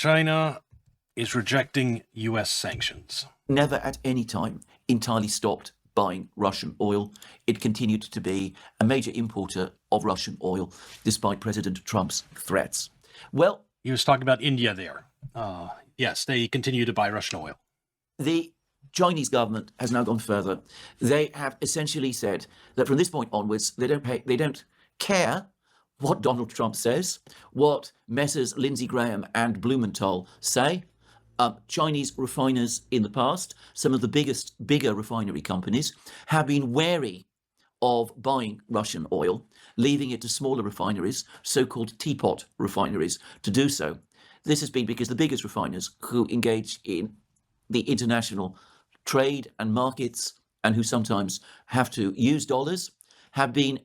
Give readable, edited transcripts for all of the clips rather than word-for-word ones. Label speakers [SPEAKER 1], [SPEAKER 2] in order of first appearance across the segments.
[SPEAKER 1] China is rejecting US sanctions.
[SPEAKER 2] Never at any time entirely stopped buying Russian oil. It continued to be a major importer of Russian oil, despite President Trump's threats. Well,
[SPEAKER 1] He was talking about India there. Yes, they continue to buy Russian oil.
[SPEAKER 2] the Chinese government has now gone further. They have essentially said that from this point onwards, they don't care what Donald Trump says, what Messrs. Lindsey Graham and Blumenthal say. Chinese refiners in the past, some of the bigger refinery companies, have been wary of buying Russian oil, leaving it to smaller refineries, so-called teapot refineries, to do so. This has been because the biggest refiners, who engage in the international trade and markets and who sometimes have to use dollars, have been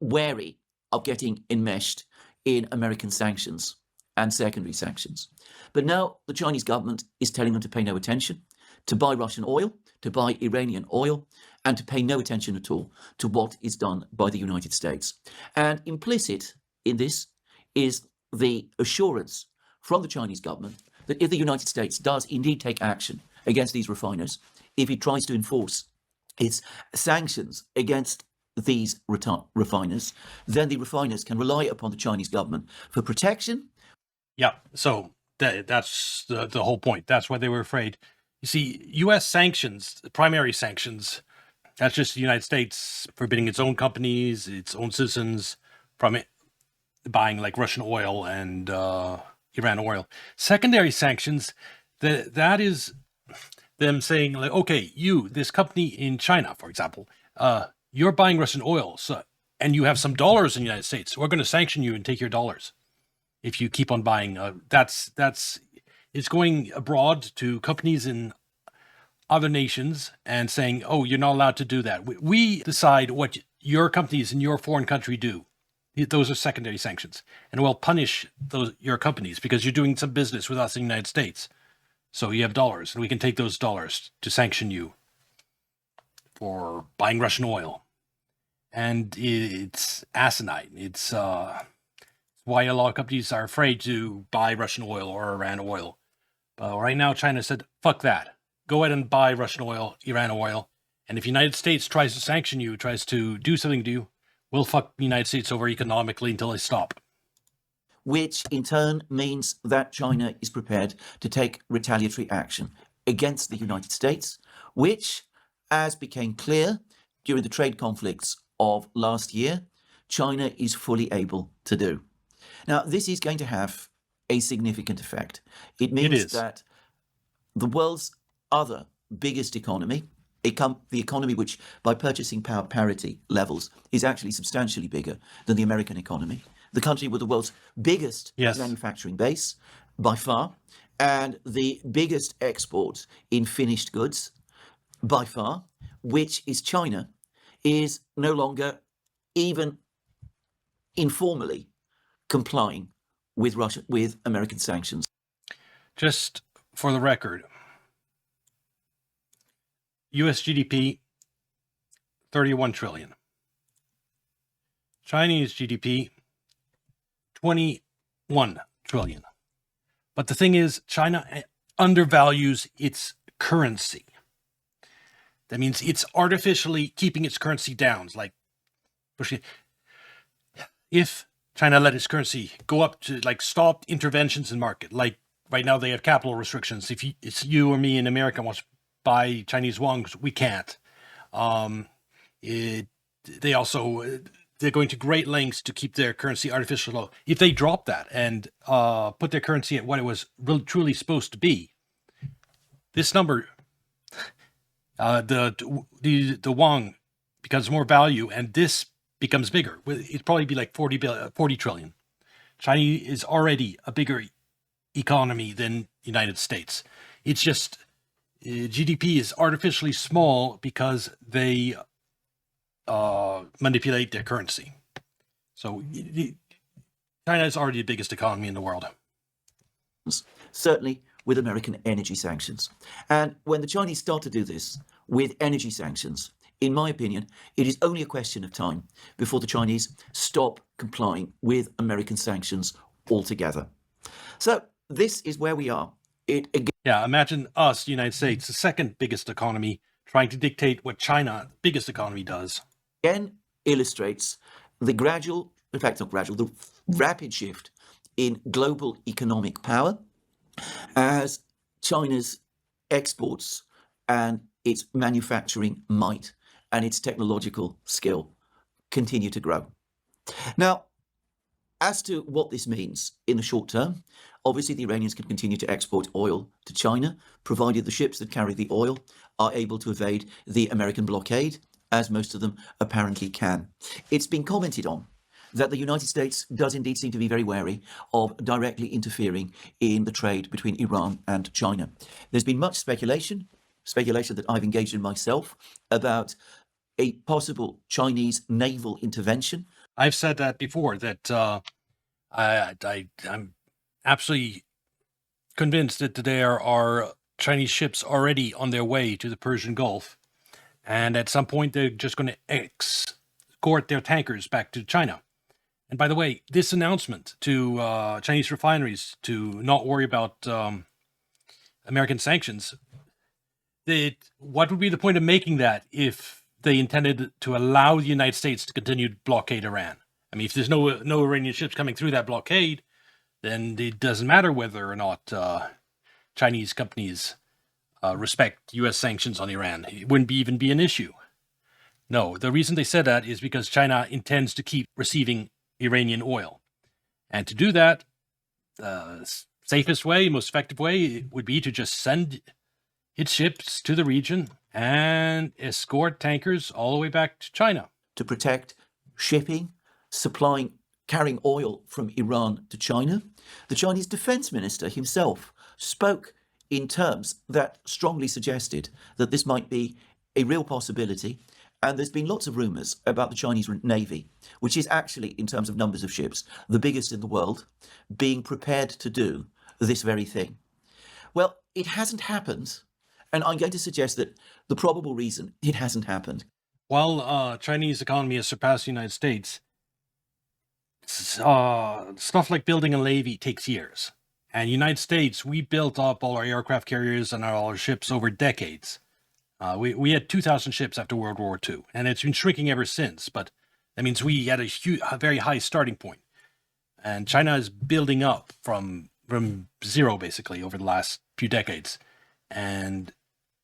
[SPEAKER 2] wary of getting enmeshed in American sanctions and secondary sanctions. But now the Chinese government is telling them to pay no attention, to buy Russian oil, to buy Iranian oil, and to pay no attention at all to what is done by the United States. And implicit in this is the assurance from the Chinese government that if the United States does indeed take action against these refiners, if it tries to enforce its sanctions against these refiners, then the refiners can rely upon the Chinese government for protection.
[SPEAKER 1] Yeah, so that's the whole point. That's why they were afraid. You see, U.S. sanctions, primary sanctions, that's just the United States forbidding its own companies, its own citizens from buying like Russian oil and Iran oil. Secondary sanctions, that is them saying like, okay, you, this company in China, for example, you're buying Russian oil, and you have some dollars in the United States. We're going to sanction you and take your dollars if you keep on buying. It's going abroad to companies in other nations and saying, oh, you're not allowed to do that. We decide what your companies in your foreign country do. Those are secondary sanctions. And we'll punish your companies because you're doing some business with us in the United States. So you have dollars, and we can take those dollars to sanction you for buying Russian oil. And it's asinine. It's why a lot of companies are afraid to buy Russian oil or Iran oil. But right now, China said, fuck that. Go ahead and buy Russian oil, Iran oil. And if the United States tries to sanction you, tries to do something to you, we'll fuck the United States over economically until they stop.
[SPEAKER 2] Which in turn means that China is prepared to take retaliatory action against the United States, which, as became clear during the trade conflicts of last year, China is fully able to do. Now, this is going to have a significant effect. It means that the world's other biggest economy, the economy which, by purchasing power parity levels, is actually substantially bigger than the American economy, the country with the world's biggest manufacturing base by far, and the biggest export in finished goods by far, which is China, is no longer even informally complying with American sanctions.
[SPEAKER 1] Just for the record, US GDP, 31 trillion. Chinese GDP, 21 trillion. But the thing is, China undervalues its currency. That means it's artificially keeping its currency down. Like pushing. If China let its currency go up to stop interventions in market, like right now they have capital restrictions. If it's you or me in America wants to buy Chinese yuan, we can't. They're going to great lengths to keep their currency artificially low. If they drop that and put their currency at what it was really truly supposed to be, this number, the yuan becomes more value, and this becomes bigger. It'd probably be like 40 trillion. China is already a bigger economy than United States. It's just GDP is artificially small because they manipulate their currency. So China is already the biggest economy in the world.
[SPEAKER 2] Certainly with American energy sanctions. And when the Chinese start to do this with energy sanctions, in my opinion, it is only a question of time before the Chinese stop complying with American sanctions altogether. So this is where we are. It again,
[SPEAKER 1] Yeah, imagine us, the United States, the second biggest economy, trying to dictate what China, biggest economy, does.
[SPEAKER 2] illustrates the gradual, in fact, not gradual, the rapid shift in global economic power as China's exports and its manufacturing might and its technological skill continue to grow. Now, as to what this means in the short term, obviously the Iranians can continue to export oil to China, provided the ships that carry the oil are able to evade the American blockade, as most of them apparently can. It's been commented on that the United States does indeed seem to be very wary of directly interfering in the trade between Iran and China. There's been much speculation that I've engaged in myself, about a possible Chinese naval intervention.
[SPEAKER 1] I've said that before, that I'm absolutely convinced that there are Chinese ships already on their way to the Persian Gulf, and at some point they're just going to escort their tankers back to China. And by the way, this announcement to Chinese refineries to not worry about American sanctions, what would be the point of making that if they intended to allow the United States to continue to blockade Iran? I mean, if there's no Iranian ships coming through that blockade, then it doesn't matter whether or not Chinese companies respect U.S. sanctions on Iran. It wouldn't even be an issue. No, the reason they said that is because China intends to keep receiving Iranian oil. And to do that, the safest way, most effective way would be to just send its ships to the region and escort tankers all the way back to China.
[SPEAKER 2] To protect shipping, carrying oil from Iran to China, the Chinese defense minister himself spoke in terms that strongly suggested that this might be a real possibility. And there's been lots of rumours about the Chinese Navy, which is actually, in terms of numbers of ships, the biggest in the world, being prepared to do this very thing. Well, it hasn't happened. And I'm going to suggest that the probable reason it hasn't happened.
[SPEAKER 1] While Chinese economy has surpassed the United States, stuff like building a navy takes years. And United States, we built up all our aircraft carriers and all our ships over decades. We had 2,000 ships after World War II, and it's been shrinking ever since. But that means we had a very high starting point. And China is building up from zero, basically, over the last few decades. And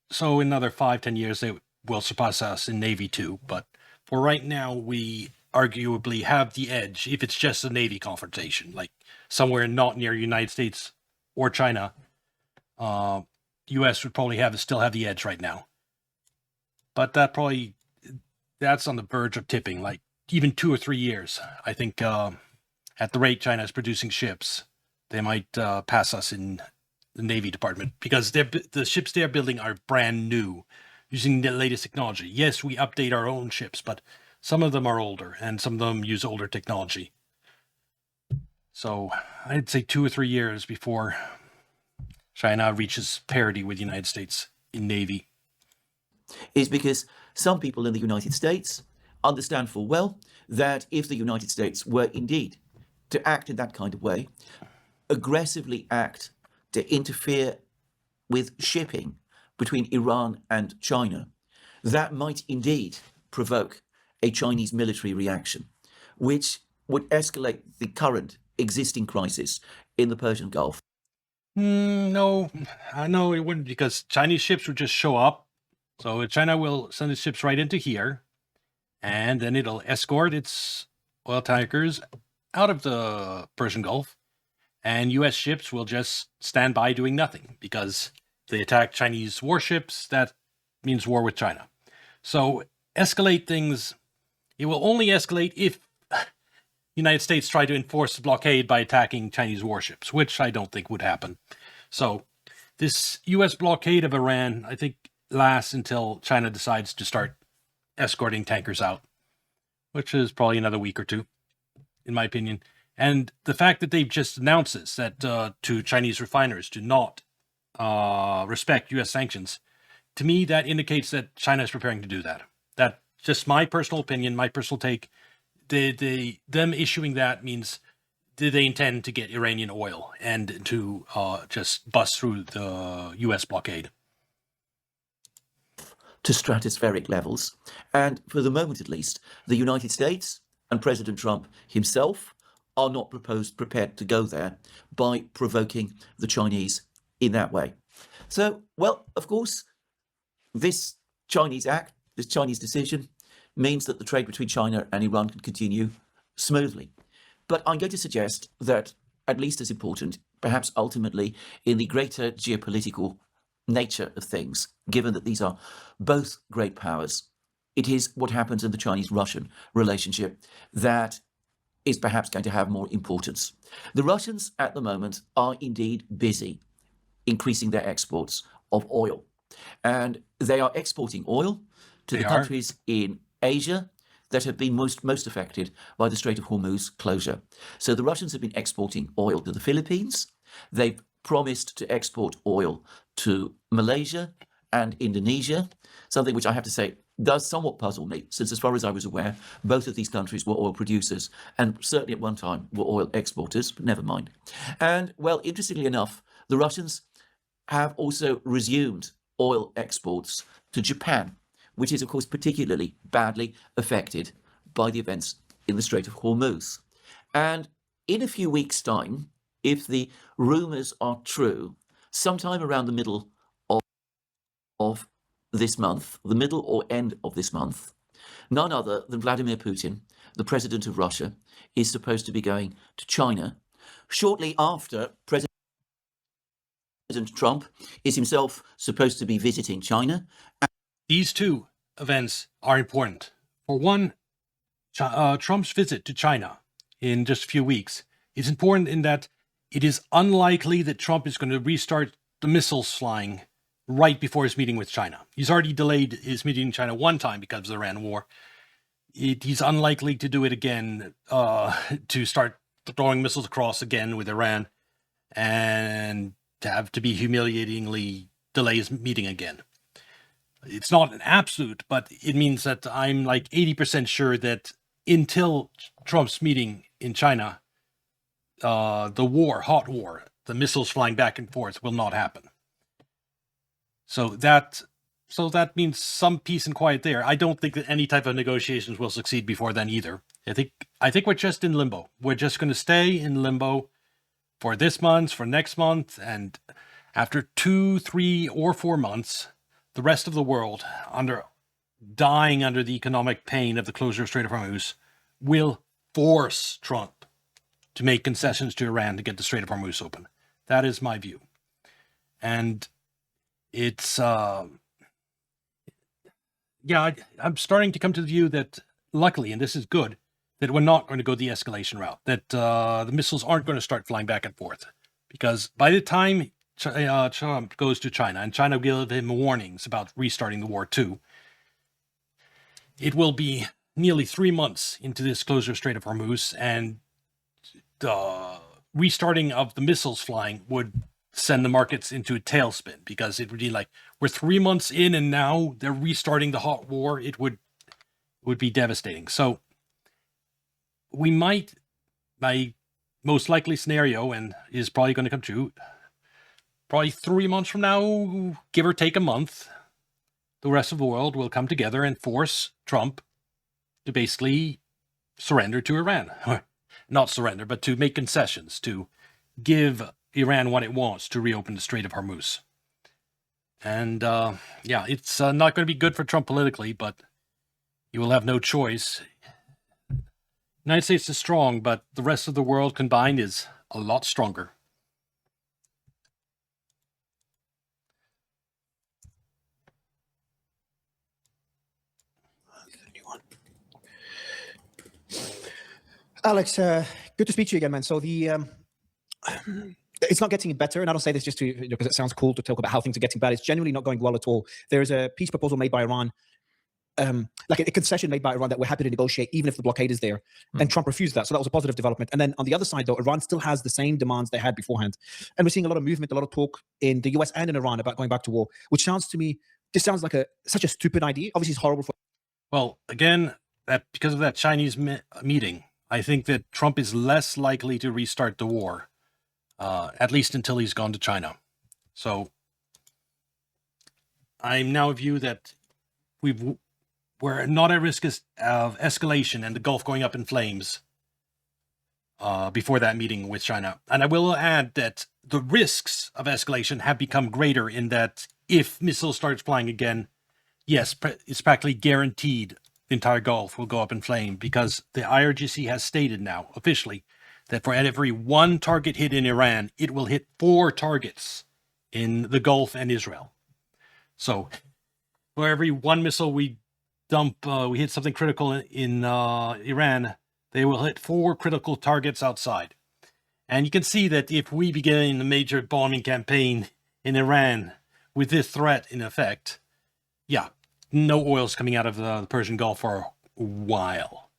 [SPEAKER 1] so in another 5-10 years, they will surpass us in Navy too. But for right now, we arguably have the edge if it's just a Navy confrontation, like somewhere not near United States or China. U.S. would probably still have the edge right now. But that's on the verge of tipping, like even 2 or 3 years. I think at the rate China is producing ships, they might pass us in the Navy department, because the ships they're building are brand new, using the latest technology. Yes, we update our own ships, but some of them are older, and some of them use older technology. So I'd say 2 or 3 years before China reaches parity with the United States in Navy.
[SPEAKER 2] Is because some people in the United States understand full well that if the United States were indeed to act in that kind of way, aggressively act to interfere with shipping between Iran and China, that might indeed provoke a Chinese military reaction, which would escalate the current existing crisis in the Persian Gulf.
[SPEAKER 1] No, it wouldn't, because Chinese ships would just show up. So China will send its ships right into here, and then it'll escort its oil tankers out of the Persian Gulf, and U.S. ships will just stand by doing nothing, because if they attack Chinese warships, that means war with China. So escalate things, it will only escalate if United States try to enforce the blockade by attacking Chinese warships, which I don't think would happen. So this U.S. blockade of Iran, I think, lasts until China decides to start escorting tankers out, which is probably another week or two, in my opinion. And the fact that they've just announced this, that to Chinese refiners to not respect U.S. sanctions, to me, that indicates that China is preparing to do that. That's just my personal opinion, my personal take. Them issuing that means did they intend to get Iranian oil and to just bust through the U.S. blockade?
[SPEAKER 2] To stratospheric levels. And for the moment, at least, the United States and President Trump himself are not prepared to go there by provoking the Chinese in that way. So, well, of course, this Chinese act, this Chinese decision, means that the trade between China and Iran can continue smoothly. But I'm going to suggest that, at least as important, perhaps ultimately in the greater geopolitical nature of things, given that these are both great powers, it is what happens in the Chinese-Russian relationship that is perhaps going to have more importance. The Russians at the moment are indeed busy increasing their exports of oil, and they are exporting oil to the countries in Asia that have been most affected by the Strait of Hormuz closure. So the Russians have been exporting oil to the Philippines. They've promised to export oil to Malaysia and Indonesia, something which I have to say does somewhat puzzle me, since as far as I was aware, both of these countries were oil producers and certainly at one time were oil exporters, but never mind. And well, interestingly enough, the Russians have also resumed oil exports to Japan, which is of course particularly badly affected by the events in the Strait of Hormuz. And in a few weeks' time, if the rumors are true, sometime around the middle of this month, the middle or end of this month, none other than Vladimir Putin, the president of Russia, is supposed to be going to China shortly after President Trump is himself supposed to be visiting China.
[SPEAKER 1] These two events are important. For one, Trump's visit to China in just a few weeks is important in that it is unlikely that Trump is going to restart the missiles flying right before his meeting with China. He's already delayed his meeting in China one time because of the Iran war. He's unlikely to do it again, to start throwing missiles across again with Iran and to have to be humiliatingly delay his meeting again. It's not an absolute, but it means that I'm like 80% sure that until Trump's meeting in China, the hot war, the missiles flying back and forth will not happen. So that means some peace and quiet there. I don't think that any type of negotiations will succeed before then either. I think we're just in limbo. We're just going to stay in limbo for this month, for next month, and after 2, 3, or 4 months, the rest of the world, dying under the economic pain of the closure of Strait of Hormuz, will force Trump to make concessions to Iran to get the Strait of Hormuz open. That is my view. And it's, I'm starting to come to the view that, luckily, and this is good, that we're not going to go the escalation route, that the missiles aren't going to start flying back and forth. Because by the time Trump goes to China, and China will give him warnings about restarting the war too, it will be nearly 3 months into this closure of Strait of Hormuz, and the restarting of the missiles flying would send the markets into a tailspin, because it would be like, we're 3 months in and now they're restarting the hot war. It would be devastating. So we might, my most likely scenario, and is probably going to come true, probably 3 months from now, give or take a month, the rest of the world will come together and force Trump to basically surrender to Iran. Not surrender, but to make concessions, to give Iran what it wants to reopen the Strait of Hormuz. And it's not going to be good for Trump politically, but he will have no choice. The United States is strong, but the rest of the world combined is a lot stronger.
[SPEAKER 3] Alex, good to speak to you again, man. So it's not getting better, and I don't say this just to because it sounds cool to talk about how things are getting bad. It's genuinely not going well at all. There is a peace proposal made by Iran, like a concession made by Iran that we're happy to negotiate even if the blockade is there, and Trump refused that. So that was a positive development. And then on the other side, though, Iran still has the same demands they had beforehand, and we're seeing a lot of movement, a lot of talk in the US and in Iran about going back to war, which sounds to me sounds like such a stupid idea. Obviously, it's horrible for.
[SPEAKER 1] Well, again, that because of that Chinese meeting I think that Trump is less likely to restart the war, at least until he's gone to China. So I now view that we're not at risk of escalation and the Gulf going up in flames before that meeting with China. And I will add that the risks of escalation have become greater in that if missiles start flying again, yes, it's practically guaranteed the entire Gulf will go up in flame, because the IRGC has stated now officially that for every one target hit in Iran, it will hit 4 targets in the Gulf and Israel. So for every one missile we dump, we hit something critical in Iran, they will hit 4 critical targets outside. And you can see that if we begin a major bombing campaign in Iran with this threat in effect, yeah, no oil's coming out of the Persian Gulf for a while.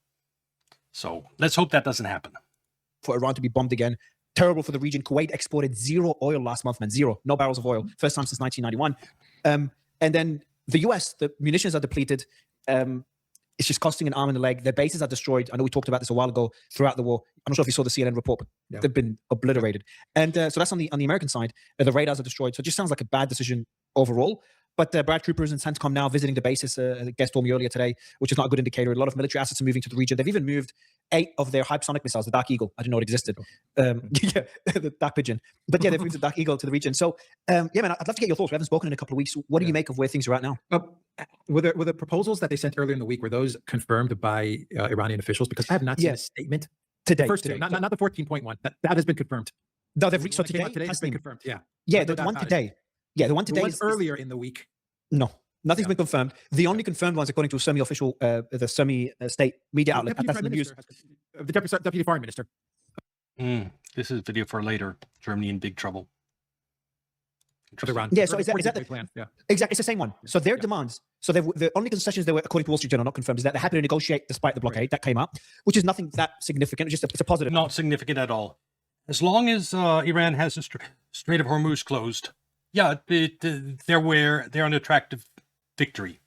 [SPEAKER 1] So let's hope that doesn't happen.
[SPEAKER 3] For Iran to be bombed again. Terrible for the region. Kuwait exported 0 oil last month, man. 0. No barrels of oil. First time since 1991. And then the US, the munitions are depleted. It's just costing an arm and a leg. Their bases are destroyed. I know we talked about this a while ago throughout the war. I'm not sure if you saw the CNN report, but they've been obliterated. And so that's on the American side. The radars are destroyed. So it just sounds like a bad decision overall. But Brad Cooper is in CENTCOM now visiting the bases. A guest told me earlier today, which is not a good indicator. A lot of military assets are moving to the region. They've even moved 8 of their hypersonic missiles, the Dark Eagle. I didn't know it existed. Yeah, the Dark Pigeon. But yeah, they've moved the Dark Eagle to the region. So yeah, man, I'd love to get your thoughts. We haven't spoken in a couple of weeks. What do you make of where things are at now?
[SPEAKER 4] Were the proposals that they sent earlier in the week, were those confirmed by Iranian officials? Because I have not seen a statement
[SPEAKER 3] today.
[SPEAKER 4] The first two, not the 14.1. That has been confirmed.
[SPEAKER 3] No, they've reached. So
[SPEAKER 4] today
[SPEAKER 3] today
[SPEAKER 4] has been confirmed. Yeah.
[SPEAKER 3] Yeah, the one today. Yeah, the one today
[SPEAKER 4] is earlier in the week.
[SPEAKER 3] No, nothing's been confirmed. The only confirmed ones, according to a semi-official, the semi-state media outlet, that's the news.
[SPEAKER 4] The Deputy Foreign Minister.
[SPEAKER 1] This is video for later. Germany in big trouble.
[SPEAKER 3] Yeah, so is that the
[SPEAKER 4] plan? Yeah,
[SPEAKER 3] exactly. It's the same one. So their demands. So the only concessions they were, according to Wall Street Journal, not confirmed, is that they're happy to negotiate despite the blockade that came up, which is nothing that significant. It's a positive.
[SPEAKER 1] Not significant at all. As long as Iran has the Strait of Hormuz closed, yeah, they're an attractive victory.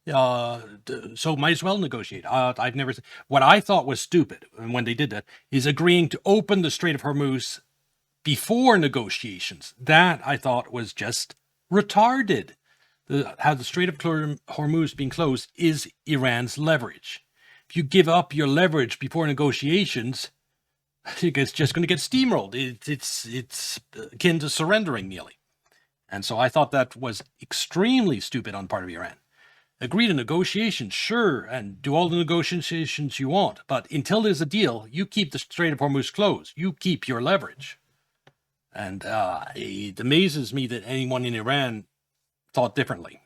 [SPEAKER 1] So might as well negotiate. I've never. What I thought was stupid, and when they did that, is agreeing to open the Strait of Hormuz before negotiations. That I thought was just retarded. How the Strait of Hormuz being closed is Iran's leverage. If you give up your leverage before negotiations, it's just going to get steamrolled. It's akin to surrendering nearly. And so I thought that was extremely stupid on part of Iran. Agree to negotiations, sure, and do all the negotiations you want. But until there's a deal, you keep the Strait of Hormuz closed. You keep your leverage. And it amazes me that anyone in Iran thought differently.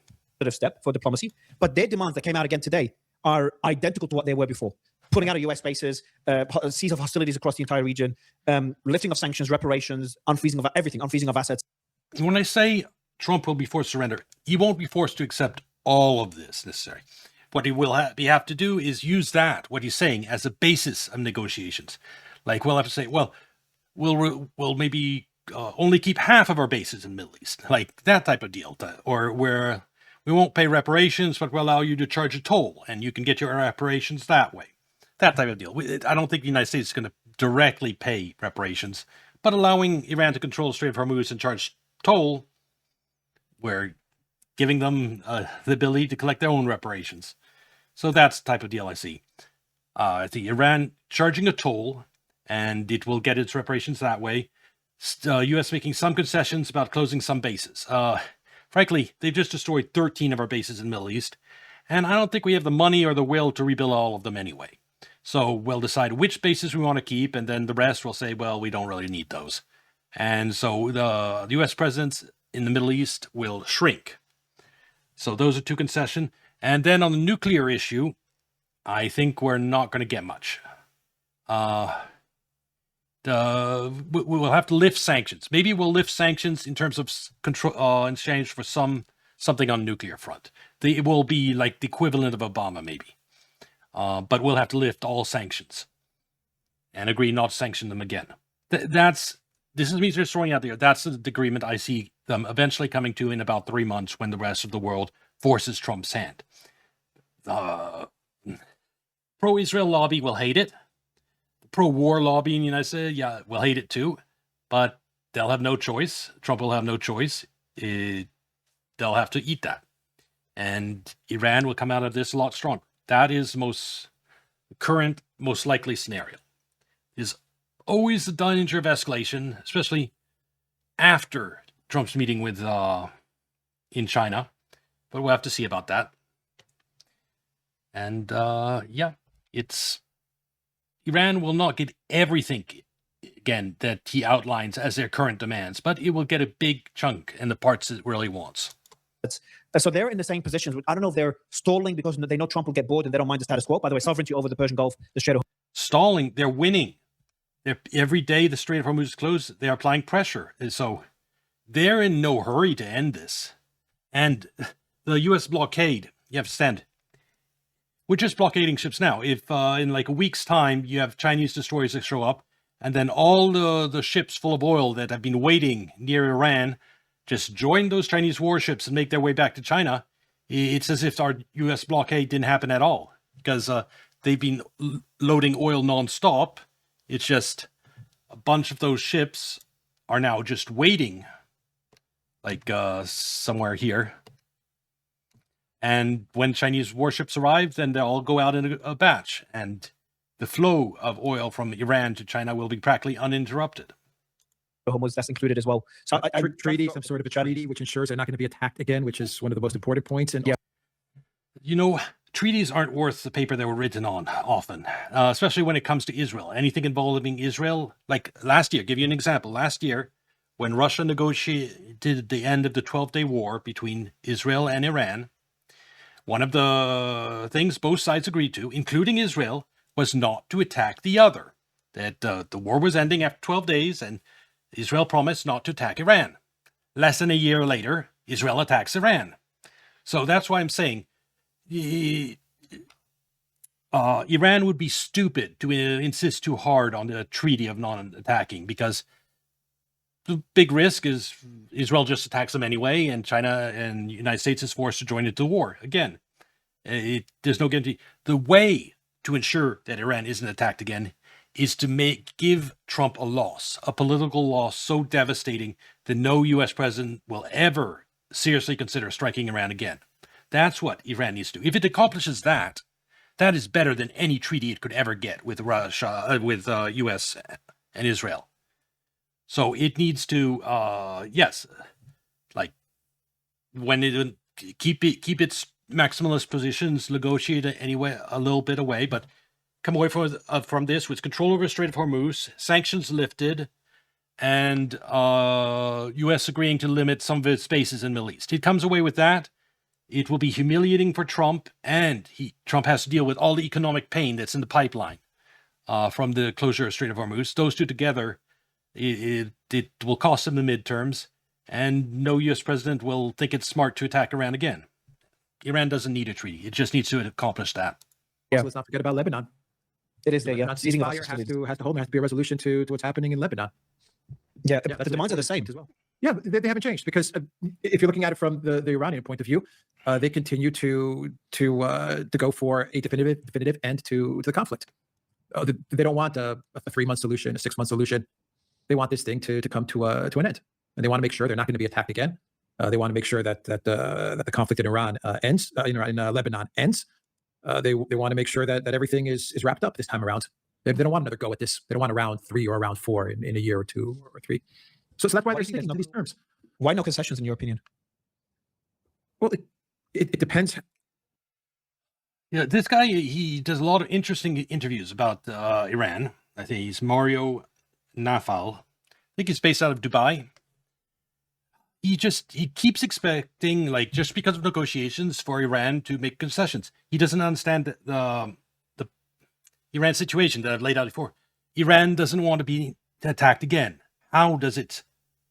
[SPEAKER 3] Step for diplomacy. But their demands that came out again today are identical to what they were before. Putting out of US bases, cease of hostilities across the entire region, lifting of sanctions, reparations, unfreezing of everything, unfreezing of assets.
[SPEAKER 1] When I say Trump will be forced to surrender, he won't be forced to accept all of this necessary. What he will have to do is use that, what he's saying, as a basis of negotiations. Like we'll have to say, well, we'll maybe only keep half of our bases in the Middle East, like that type of deal, or where we won't pay reparations, but we'll allow you to charge a toll, and you can get your reparations that way. That type of deal. I don't think the United States is going to directly pay reparations, but allowing Iran to control the Strait of Hormuz and charge toll, we're giving them the ability to collect their own reparations. So that's the type of deal I see. I see Iran charging a toll, and it will get its reparations that way. U.S. making some concessions about closing some bases. Frankly, they've just destroyed 13 of our bases in the Middle East, and I don't think we have the money or the will to rebuild all of them anyway. So we'll decide which bases we want to keep, and then the rest will say, well, we don't really need those. And so the U.S. presence in the Middle East will shrink. So those are 2 concessions. And then on the nuclear issue, I think we're not going to get much. We'll have to lift sanctions. Maybe we'll lift sanctions in terms of control in exchange for something on the nuclear front. It will be like the equivalent of Obama, maybe. But we'll have to lift all sanctions and agree not to sanction them again. This is me just throwing out there. That's the agreement I see them eventually coming to in about 3 months when the rest of the world forces Trump's hand. Pro-Israel lobby will hate it. pro-war lobby in the United States, yeah, will hate it too, but they'll have no choice. Trump will have no choice. They'll have to eat that. And Iran will come out of this a lot stronger. That is the most current, most likely scenario. Is always the danger of escalation, especially after Trump's meeting with in China. But we'll have to see about that. And yeah, it's Iran will not get everything again that he outlines as their current demands, but it will get a big chunk and the parts it really wants.
[SPEAKER 3] So they're in the same positions. I don't know if they're stalling because they know Trump will get bored and they don't mind the status quo. By the way, sovereignty over the Persian Gulf, the Strait of
[SPEAKER 1] Stalling, they're winning. Every day the Strait of Hormuz is closed, they're applying pressure. And so they're in no hurry to end this. And the U.S. blockade, you have to stand. We're just blockading ships now. If in like a week's time you have Chinese destroyers that show up, and then all the ships full of oil that have been waiting near Iran just join those Chinese warships and make their way back to China, it's as if our U.S. blockade didn't happen at all, because they've been loading oil nonstop. It's just a bunch of those ships are now just waiting, like somewhere here. And when Chinese warships arrive, then they'll all go out in a batch, and the flow of oil from Iran to China will be practically uninterrupted.
[SPEAKER 3] Hormuz, that's included as well. So
[SPEAKER 4] treaty, some sort of a treaty, which ensures they're not going to be attacked again, which is one of the most important points. And
[SPEAKER 3] yeah,
[SPEAKER 1] you know, treaties aren't worth the paper they were written on often, especially when it comes to Israel. Anything involving Israel, like last year, give you an example. Last year, when Russia negotiated the end of the 12-day war between Israel and Iran, one of the things both sides agreed to, including Israel, was not to attack the other. That the war was ending after 12 days, and Israel promised not to attack Iran. Less than a year later, Israel attacks Iran. So that's why I'm saying Iran would be stupid to insist too hard on the treaty of non-attacking, because the big risk is Israel just attacks them anyway, and China and the United States is forced to join into the war. Again, there's no guarantee. The way to ensure that Iran isn't attacked again is to give Trump a loss, a political loss so devastating that no U.S. president will ever seriously consider striking Iran again. That's what Iran needs to do. If it accomplishes that, that is better than any treaty it could ever get with Russia, with U.S. and Israel. So it needs to, yes, like when it keep its maximalist positions, negotiate anyway a little bit away, but come away from this with control over the Strait of Hormuz, sanctions lifted, and U.S. agreeing to limit some of its bases in the Middle East. He comes away with that. It will be humiliating for Trump, and Trump has to deal with all the economic pain that's in the pipeline from the closure of Strait of Hormuz. Those two together, it will cost him the midterms, and no U.S. president will think it's smart to attack Iran again. Iran doesn't need a treaty. It just needs to accomplish that.
[SPEAKER 4] Yeah. Also, let's not forget about Lebanon.
[SPEAKER 3] It is there, yeah.
[SPEAKER 4] Ceasefire has to be a resolution to what's happening in Lebanon.
[SPEAKER 3] Yeah, the demands are the same
[SPEAKER 4] as well. Yeah, they haven't changed, because if you're looking at it from the Iranian point of view, they continue to go for a definitive end to the conflict. They don't want a 3-month solution, a 6-month solution. They want this thing to come to an end, and they want to make sure they're not going to be attacked again. They want to make sure that the conflict in Iran ends, in Lebanon ends. They want to make sure that everything is wrapped up this time around. They don't want another go at this. They don't want a round 3 or a round 4 in a year or 2 or 3. So that's why they're sticking to these terms.
[SPEAKER 3] Why no concessions, in your opinion?
[SPEAKER 4] Well, it depends.
[SPEAKER 1] Yeah, this guy, he does a lot of interesting interviews about Iran. I think he's Mario Nafal. I think he's based out of Dubai. He keeps expecting, like, just because of negotiations, for Iran to make concessions. He doesn't understand the Iran situation that I've laid out before. Iran doesn't want to be attacked again. How does it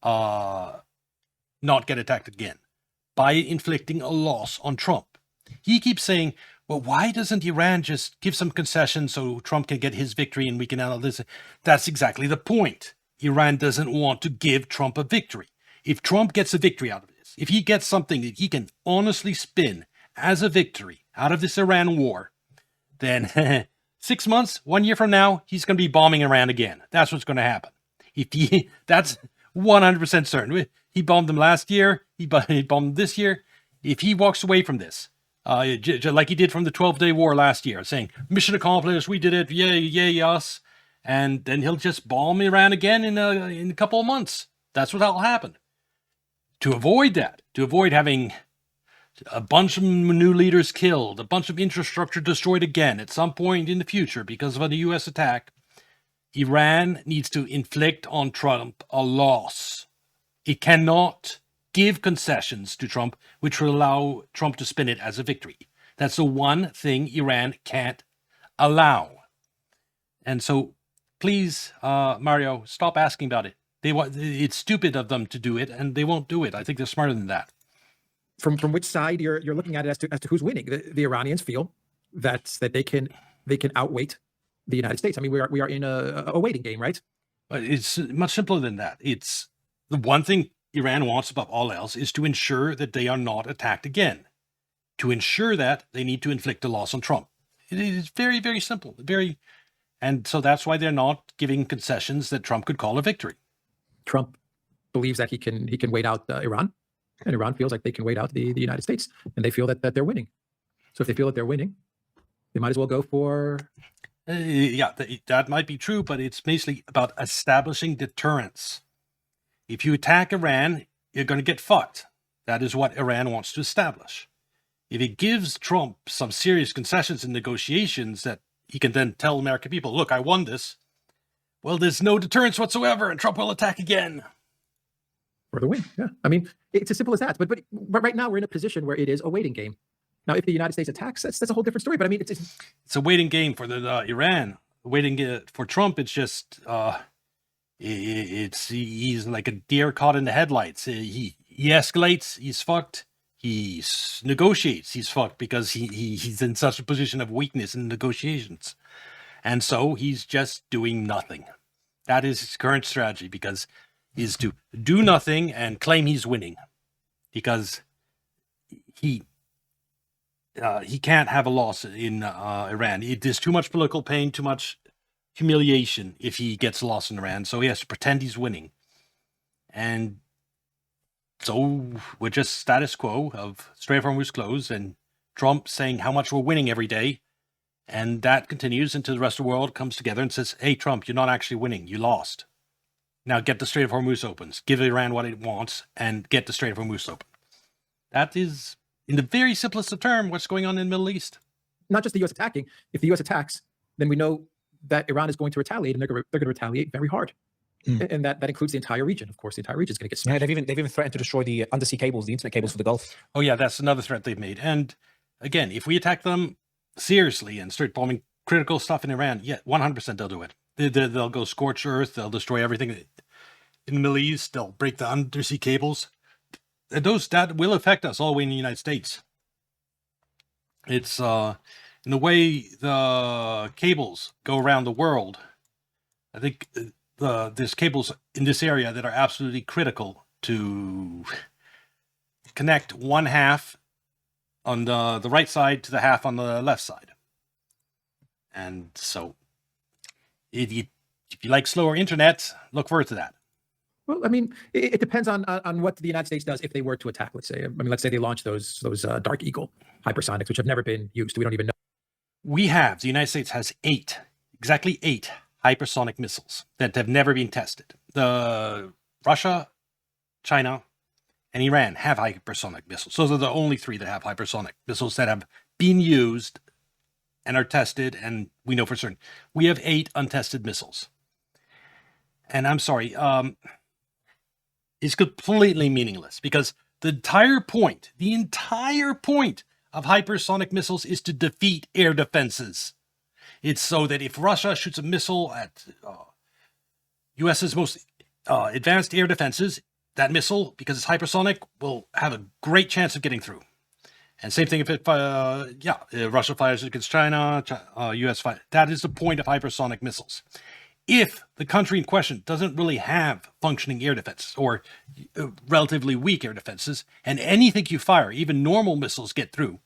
[SPEAKER 1] not get attacked again? By inflicting a loss on Trump. He keeps saying, well, why doesn't Iran just give some concessions so Trump can get his victory and we can handle this? That's exactly the point. Iran doesn't want to give Trump a victory. If Trump gets a victory out of this, if he gets something that he can honestly spin as a victory out of this Iran war, then 6 months, 1 year from now, he's going to be bombing Iran again. That's what's going to happen. That's 100% certain. He bombed them last year. He bombed them this year. If he walks away from this, like he did from the 12-day war last year, saying, mission accomplished, we did it, yay, yay, us. And then he'll just bomb Iran again in a couple of months. That's what'll happen. To avoid that, to avoid having a bunch of new leaders killed, a bunch of infrastructure destroyed again at some point in the future because of a U.S. attack, Iran needs to inflict on Trump a loss. It cannot give concessions to Trump, which will allow Trump to spin it as a victory. That's the one thing Iran can't allow. And so, please, Mario, stop asking about it. It's stupid of them to do it, and they won't do it. I think they're smarter than that.
[SPEAKER 4] From which side you're looking at it as to who's winning? The Iranians feel that they can outweight the United States. I mean, we are in a waiting game, right?
[SPEAKER 1] But it's much simpler than that. It's the one thing Iran wants above all else is to ensure that they are not attacked again. To ensure that, they need to inflict a loss on Trump. It is very, very simple. And so that's why they're not giving concessions that Trump could call a victory.
[SPEAKER 4] Trump believes that he can wait out Iran, and Iran feels like they can wait out the United States, and they feel that they're winning. So if they feel that they're winning, they might as well go for.
[SPEAKER 1] That might be true, but it's basically about establishing deterrence. If you attack Iran, you're going to get fucked. That is what Iran wants to establish. If it gives Trump some serious concessions in negotiations that he can then tell American people, look, I won this. Well, there's no deterrence whatsoever, and Trump will attack again.
[SPEAKER 4] For the win, yeah. I mean, it's as simple as that. But right now we're in a position where it is a waiting game. Now, if the United States attacks, that's a whole different story. But I mean,
[SPEAKER 1] it's a waiting game for the Iran. Waiting for Trump, it's just he's like a deer caught in the headlights. He escalates, he's fucked. He negotiates, he's fucked because he's in such a position of weakness in negotiations. And so he's just doing nothing. That is his current strategy, because is to do nothing and claim he's winning, because he can't have a loss in Iran. There's too much political pain, too much humiliation if he gets lost in Iran. So he has to pretend he's winning. And so we're just status quo of Strait of Hormuz closed and Trump saying how much we're winning every day. And that continues until the rest of the world comes together and says, hey, Trump, you're not actually winning. You lost. Now get the Strait of Hormuz open. Give Iran what it wants and get the Strait of Hormuz open. That is, in the very simplest of terms, what's going on in the Middle East.
[SPEAKER 4] Not just the U.S. attacking. If the U.S. attacks, then we know that Iran is going to retaliate, and they're going to retaliate very hard. And that includes the entire region. Of course, the entire region is going to get smashed.
[SPEAKER 3] Yeah, they've even threatened to destroy the undersea cables, the internet cables for the Gulf.
[SPEAKER 1] Oh, yeah, that's another threat they've made. And again, if we attack them seriously and start bombing critical stuff in Iran, yeah, 100% they'll do it. They'll go scorched earth. They'll destroy everything in the Middle East. They'll break the undersea cables. And that will affect us all the way in the United States. It's in the way the cables go around the world. I think there's cables in this area that are absolutely critical to connect one half on the right side to the half on the left side. And so if you like slower internet, look forward to that.
[SPEAKER 4] Well, I mean, it depends on what the United States does if they were to attack. Let's say, let's say they launch those Dark Eagle hypersonics, which have never been used. We don't even know.
[SPEAKER 1] The United States has exactly eight hypersonic missiles that have never been tested. Russia, China, and Iran have hypersonic missiles. Those are the only three that have hypersonic missiles that have been used and are tested, and we know for certain. We have 8 untested missiles. And I'm sorry, it's completely meaningless, because the entire point of hypersonic missiles is to defeat air defenses. It's so that if Russia shoots a missile at U.S.'s most advanced air defenses, that missile, because it's hypersonic, will have a great chance of getting through. And same thing if Russia fires against China, U.S. fires. That is the point of hypersonic missiles. If the country in question doesn't really have functioning air defenses, or relatively weak air defenses, and anything you fire, even normal missiles, get through,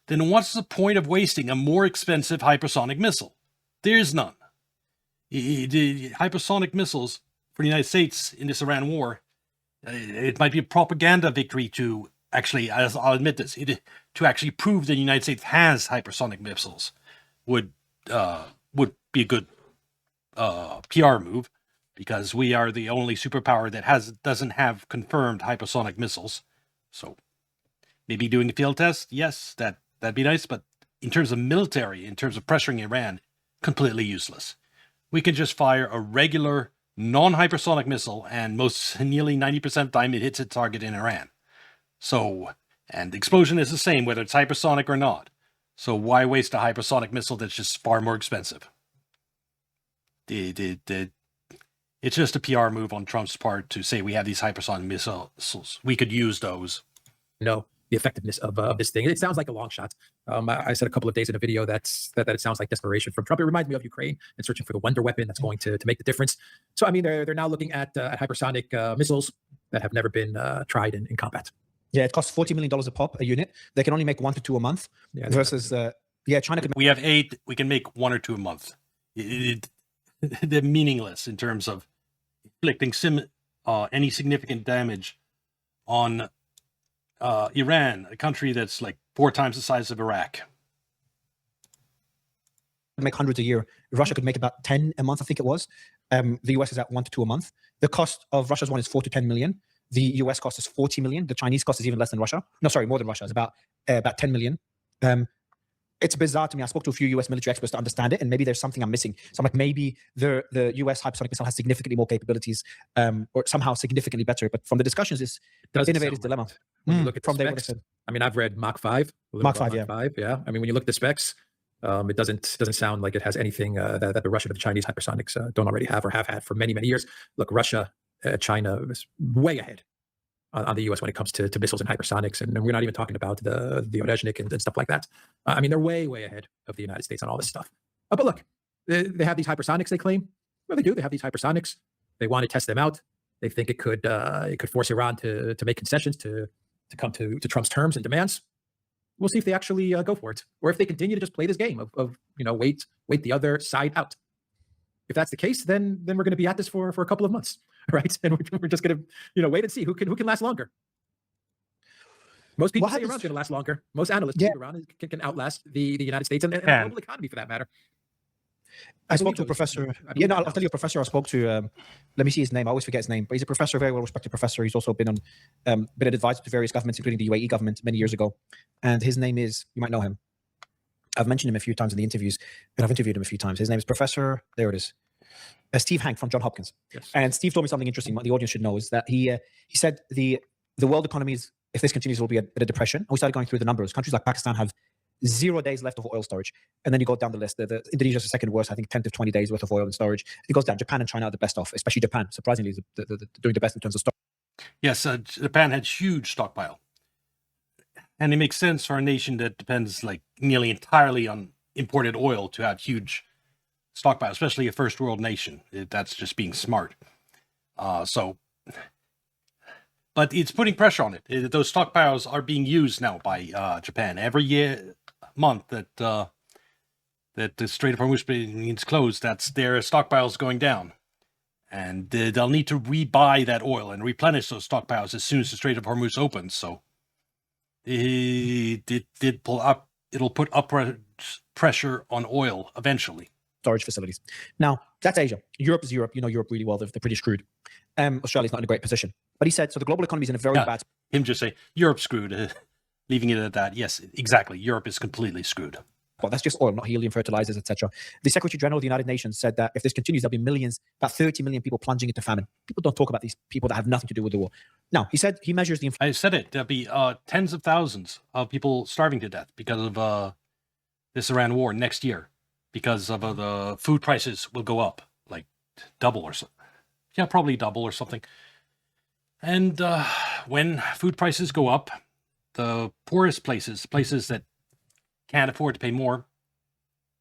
[SPEAKER 1] then what's the point of wasting a more expensive hypersonic missile? There's none. The hypersonic missiles for the United States in this Iran war, it might be a propaganda victory to actually, as I'll admit this, to actually prove that the United States has hypersonic missiles would be a good PR move, because we are the only superpower that doesn't have confirmed hypersonic missiles. So maybe doing a field test, yes, that'd be nice, but in terms of military, in terms of pressuring Iran, completely useless. We can just fire a regular non-hypersonic missile, and nearly 90% of the time it hits its target in Iran. So, and the explosion is the same whether it's hypersonic or not. So why waste a hypersonic missile that's just far more expensive? It's just a PR move on Trump's part to say we have these hypersonic missiles. We could use those.
[SPEAKER 4] know the effectiveness of this thing. It sounds like a long shot. I said a couple of days in a video that it sounds like desperation from Trump. It reminds me of Ukraine and searching for the wonder weapon that's going to make the difference. So I mean, they're now looking at hypersonic missiles that have never been tried in combat.
[SPEAKER 3] Yeah, it costs $40 million a pop, a unit. They can only make 1 to 2 a month.
[SPEAKER 4] Yeah,
[SPEAKER 3] versus China can.
[SPEAKER 1] We have 8. We can make 1 or 2 a month. They're meaningless in terms of inflicting any significant damage on Iran, a country that's like 4 times the size of Iraq.
[SPEAKER 3] Make hundreds a year. Russia could make about 10 a month, I think it was. The US is at 1 to 2 a month. The cost of Russia's one is 4 to 10 million. The US cost is 40 million. The Chinese cost is even less than Russia. No, sorry, more than Russia. It's about 10 million. It's bizarre to me. I spoke to a few US military experts to understand it, and maybe there's something I'm missing. So I'm like, maybe the US hypersonic missile has significantly more capabilities, or somehow significantly better. But from the discussions, it's innovator's dilemma.
[SPEAKER 4] When you look at the
[SPEAKER 3] from there, what I
[SPEAKER 4] specs,
[SPEAKER 3] said.
[SPEAKER 4] I mean, I've read Mach 5.
[SPEAKER 3] Mach 5, yeah.
[SPEAKER 4] Yeah. I mean, when you look at the specs, it doesn't sound like it has anything that the Russian or the Chinese hypersonics don't already have or have had for many, many years. Look, Russia, China is way ahead on the US when it comes to missiles and hypersonics, and we're not even talking about the Orezhnik and stuff like that. I mean, they're way, way ahead of the United States on all this stuff. But look, they have these hypersonics, they claim. Well, they do. They have these hypersonics. They want to test them out. They think it could force Iran to make concessions to come to Trump's terms and demands. We'll see if they actually go for it, or if they continue to just play this game of wait the other side out. If that's the case, then we're going to be at this for a couple of months, right? And we're just going to wait and see who can last longer. Most people say Iran's going to last longer. Most analysts say Iran can outlast the United States and the global economy, for that matter.
[SPEAKER 3] I spoke to a professor. I'll tell you a professor I spoke to. Let me see his name. I always forget his name, but he's a professor, a very well-respected professor. He's also been an advisor to various governments, including the UAE government many years ago. And his name is, you might know him. I've mentioned him a few times in the interviews, and I've interviewed him a few times. His name is Professor, there it is, Steve Hank from Johns Hopkins.
[SPEAKER 4] Yes.
[SPEAKER 3] And Steve told me something interesting. What the audience should know is that he said the world economy is, if this continues, will be at a depression. And we started going through the numbers. Countries like Pakistan have 0 days left of oil storage. And then you go down the list. Indonesia's the second worst, I think 10 to 20 days worth of oil in storage. It goes down. Japan and China are the best off, especially Japan, surprisingly, is doing the best in terms of storage.
[SPEAKER 1] Yes, Japan had huge stockpile. And it makes sense for a nation that depends like nearly entirely on imported oil to have huge stockpile, especially a first world nation. That's just being smart. But it's putting pressure on it. Those stockpiles are being used now by Japan. Every month that the Strait of Hormuz remains closed, that's their stockpiles going down. And they'll need to rebuy that oil and replenish those stockpiles as soon as the Strait of Hormuz opens. So it'll put upward pressure on oil eventually.
[SPEAKER 3] Storage facilities. Now, that's Asia. Europe is Europe. You know Europe really well. They're pretty screwed. Australia's not in a great position. But he said, so the global economy is in a very bad...
[SPEAKER 1] Him just say, Europe's screwed. Leaving it at that. Yes, exactly. Europe is completely screwed.
[SPEAKER 3] Well, that's just oil, not helium, fertilizers, etc. The Secretary General of the United Nations said that if this continues, there'll be millions, about 30 million people plunging into famine. People don't talk about these people that have nothing to do with the war. Now, he said he measures the...
[SPEAKER 1] I said it. There'll be tens of thousands of people starving to death because of this Iran war next year. Because of the food prices will go up, like double or so. Yeah, probably double or something. And when food prices go up, the poorest places that can't afford to pay more,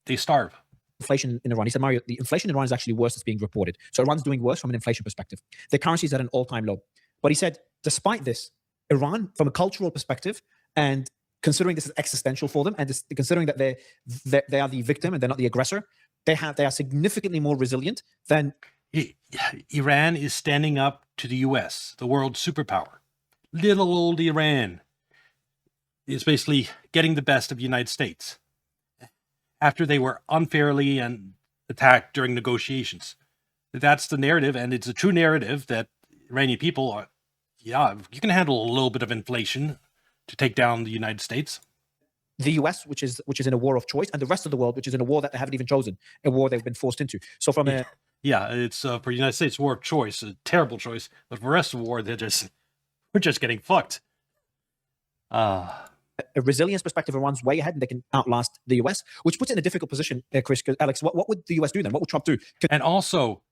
[SPEAKER 1] they starve.
[SPEAKER 3] Inflation in Iran. He said, Mario, the inflation in Iran is actually worse than being reported. So Iran's doing worse from an inflation perspective. Their currency is at an all-time low. But he said, despite this, Iran, from a cultural perspective, and considering this is existential for them, and considering that they are the victim and they're not the aggressor, They are significantly more resilient than
[SPEAKER 1] Iran is standing up to the U.S., the world superpower. Little old Iran is basically getting the best of the United States after they were unfairly and attacked during negotiations. That's the narrative, and it's a true narrative that Iranian people are, yeah, you can handle a little bit of inflation to take down the United States.
[SPEAKER 3] the US, which is in a war of choice, and the rest of the world, which is in a war that they haven't even chosen, a war they've been forced into. So from a
[SPEAKER 1] Yeah, it's for the United States war of choice, a terrible choice. But for the rest of the war, we're just getting fucked.
[SPEAKER 3] a resilience perspective, Iran's way ahead, and they can outlast the US, which puts it in a difficult position, Chris. 'Cause Alex, what would the US do then? What would Trump do?
[SPEAKER 1] And also,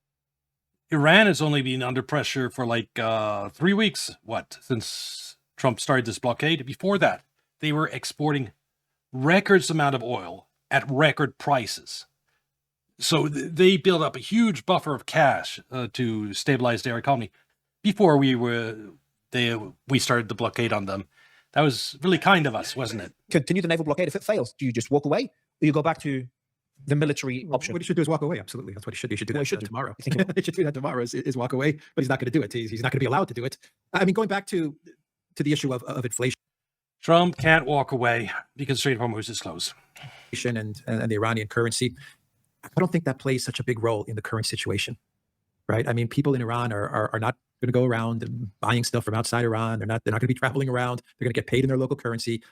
[SPEAKER 1] Iran has only been under pressure for like 3 weeks. Since Trump started this blockade? Before that, they were exporting records amount of oil at record prices. So they built up a huge buffer of cash to stabilize their economy before we started the blockade on them. That was really kind of us, wasn't it?
[SPEAKER 3] Continue the naval blockade. If it fails, do you just walk away, or you go back to the military option?
[SPEAKER 4] What he should do is walk away. Absolutely, that's what he should do. He should do
[SPEAKER 3] Well,
[SPEAKER 4] that
[SPEAKER 3] he should do.
[SPEAKER 4] tomorrow.
[SPEAKER 3] You think
[SPEAKER 4] He should do that tomorrow. Is walk away, but he's not going to do it. He's not going to be allowed to do it. I mean, going back to the issue of inflation
[SPEAKER 1] Trump can't walk away because Strait of Hormuz is closed.
[SPEAKER 4] and the Iranian currency, I don't think that plays such a big role in the current situation, right? I mean, people in Iran are not going to go around and buying stuff from outside Iran. They're not going to be traveling around. They're going to get paid in their local currency.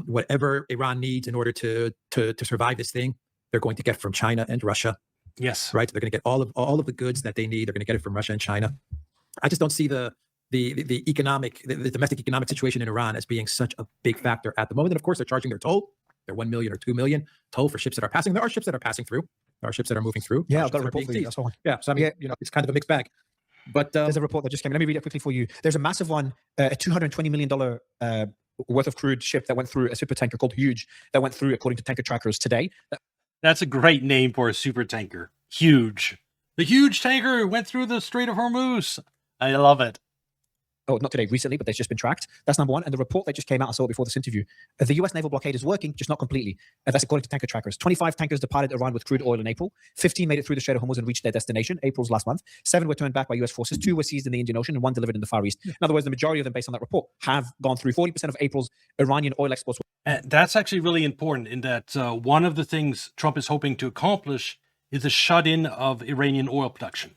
[SPEAKER 4] Whatever Iran needs in order to survive this thing, they're going to get from China and Russia,
[SPEAKER 1] Yes.
[SPEAKER 4] right? They're going to get all of the goods that they need. They're going to get it from Russia and China. I just don't see the domestic economic situation in Iran as being such a big factor at the moment. And of course, they're charging their toll, their 1 million or 2 million toll for ships that are passing. There are ships that are passing through. There are ships that are moving through.
[SPEAKER 3] Yeah,
[SPEAKER 4] There are
[SPEAKER 3] I've got a
[SPEAKER 4] ships that are
[SPEAKER 3] report for
[SPEAKER 4] being
[SPEAKER 3] you.
[SPEAKER 4] seized.
[SPEAKER 3] That's all.
[SPEAKER 4] Yeah, so I mean,
[SPEAKER 3] Yeah.
[SPEAKER 4] it's kind of a mixed bag. But
[SPEAKER 3] There's a report that just came in. Let me read it quickly for you. There's a massive one, a $220 million worth of crude ship that went through a super tanker called Huge, that went through, according to tanker trackers today.
[SPEAKER 1] That's a great name for a super tanker. Huge. The huge tanker went through the Strait of Hormuz. I love it.
[SPEAKER 3] Oh, not today, recently, but they've just been tracked. That's number one. And the report that just came out, I saw it before this interview. The US naval blockade is working, just not completely. And that's according to tanker trackers. 25 tankers departed Iran with crude oil in April. 15 made it through the Strait of Hormuz and reached their destination. April's last month. 7 were turned back by US forces. 2 were seized in the Indian Ocean and 1 delivered in the Far East. In other words, the majority of them, based on that report, have gone through. 40% of April's Iranian oil exports.
[SPEAKER 1] And that's actually really important in that one of the things Trump is hoping to accomplish is the shut-in of Iranian oil production.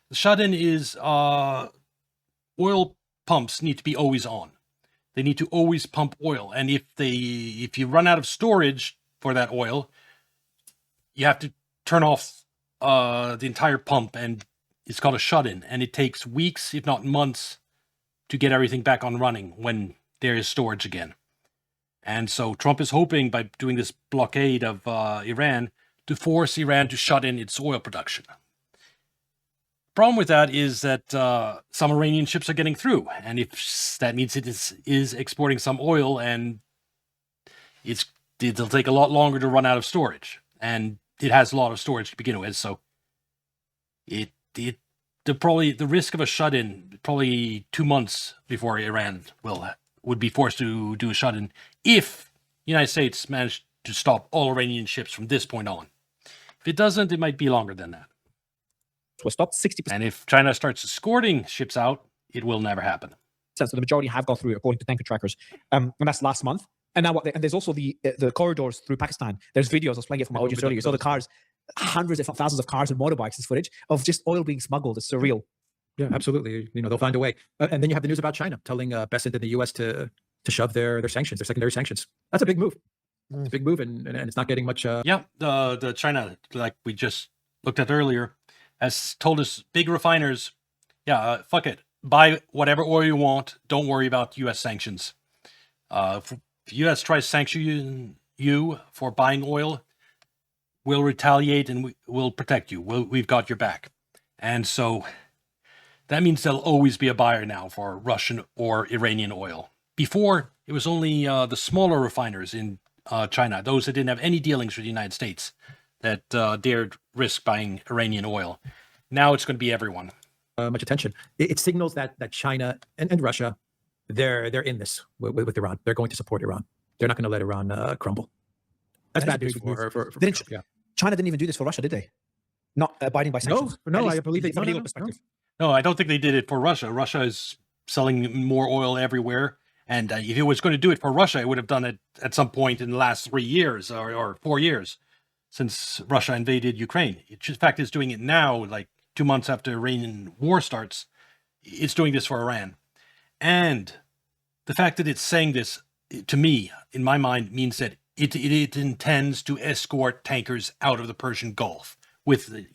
[SPEAKER 1] The shut-in is oil pumps need to be always on. They need to always pump oil. And if you run out of storage for that oil, you have to turn off the entire pump, and it's called a shut-in. And it takes weeks, if not months, to get everything back on running when there is storage again. And so Trump is hoping by doing this blockade of Iran to force Iran to shut in its oil production. Problem with that is that some Iranian ships are getting through, and if that means it is exporting some oil, and it'll take a lot longer to run out of storage, and it has a lot of storage to begin with. So the risk of a shut-in probably 2 months before Iran would be forced to do a shut-in if the United States managed to stop all Iranian ships from this point on. If it doesn't, it might be longer than that.
[SPEAKER 3] Were stopped. 60%.
[SPEAKER 1] And if China starts escorting ships out, it will never happen.
[SPEAKER 3] So the majority have gone through, according to tanker trackers. And that's last month. And now and there's also the corridors through Pakistan. There's videos. I was playing it from my audience earlier. So the cars, hundreds, if not thousands of cars and motorbikes, this footage of just oil being smuggled. It's surreal.
[SPEAKER 4] yeah, absolutely. They'll find a way. And then you have the news about China telling Besant in the U.S. to shove their sanctions, their secondary sanctions. That's a big move. It's a big move, and it's not getting much.
[SPEAKER 1] Yeah, the China, like we just looked at earlier, has told us big refiners, fuck it, buy whatever oil you want. Don't worry about U.S. sanctions. If the U.S. tries to sanction you for buying oil, we'll retaliate and we'll protect you. We've got your back. And so that means there'll always be a buyer now for Russian or Iranian oil. Before, it was only the smaller refiners in China, those that didn't have any dealings with the United States, that dared risk buying Iranian oil. Now it's going to be everyone.
[SPEAKER 4] Much attention. It signals that China and Russia, they're in this with Iran. They're going to support Iran. They're not going to let Iran crumble. That's bad news for
[SPEAKER 3] Didn't,
[SPEAKER 4] Trump, yeah.
[SPEAKER 3] China didn't even do this for Russia, did they? Not abiding by
[SPEAKER 4] No,
[SPEAKER 3] sanctions.
[SPEAKER 4] no,
[SPEAKER 3] At least
[SPEAKER 4] I believe they.
[SPEAKER 3] from a
[SPEAKER 4] No,
[SPEAKER 3] legal
[SPEAKER 4] no, no,
[SPEAKER 3] perspective.
[SPEAKER 1] No, I don't think they did it for Russia. Russia is selling more oil everywhere. And if it was going to do it for Russia, it would have done it at some point in the last 3 years or 4 years since Russia invaded Ukraine. It, in fact, is doing it now, like 2 months after Iranian war starts. It's doing this for Iran. And the fact that it's saying this, to me, in my mind, means that it intends to escort tankers out of the Persian Gulf with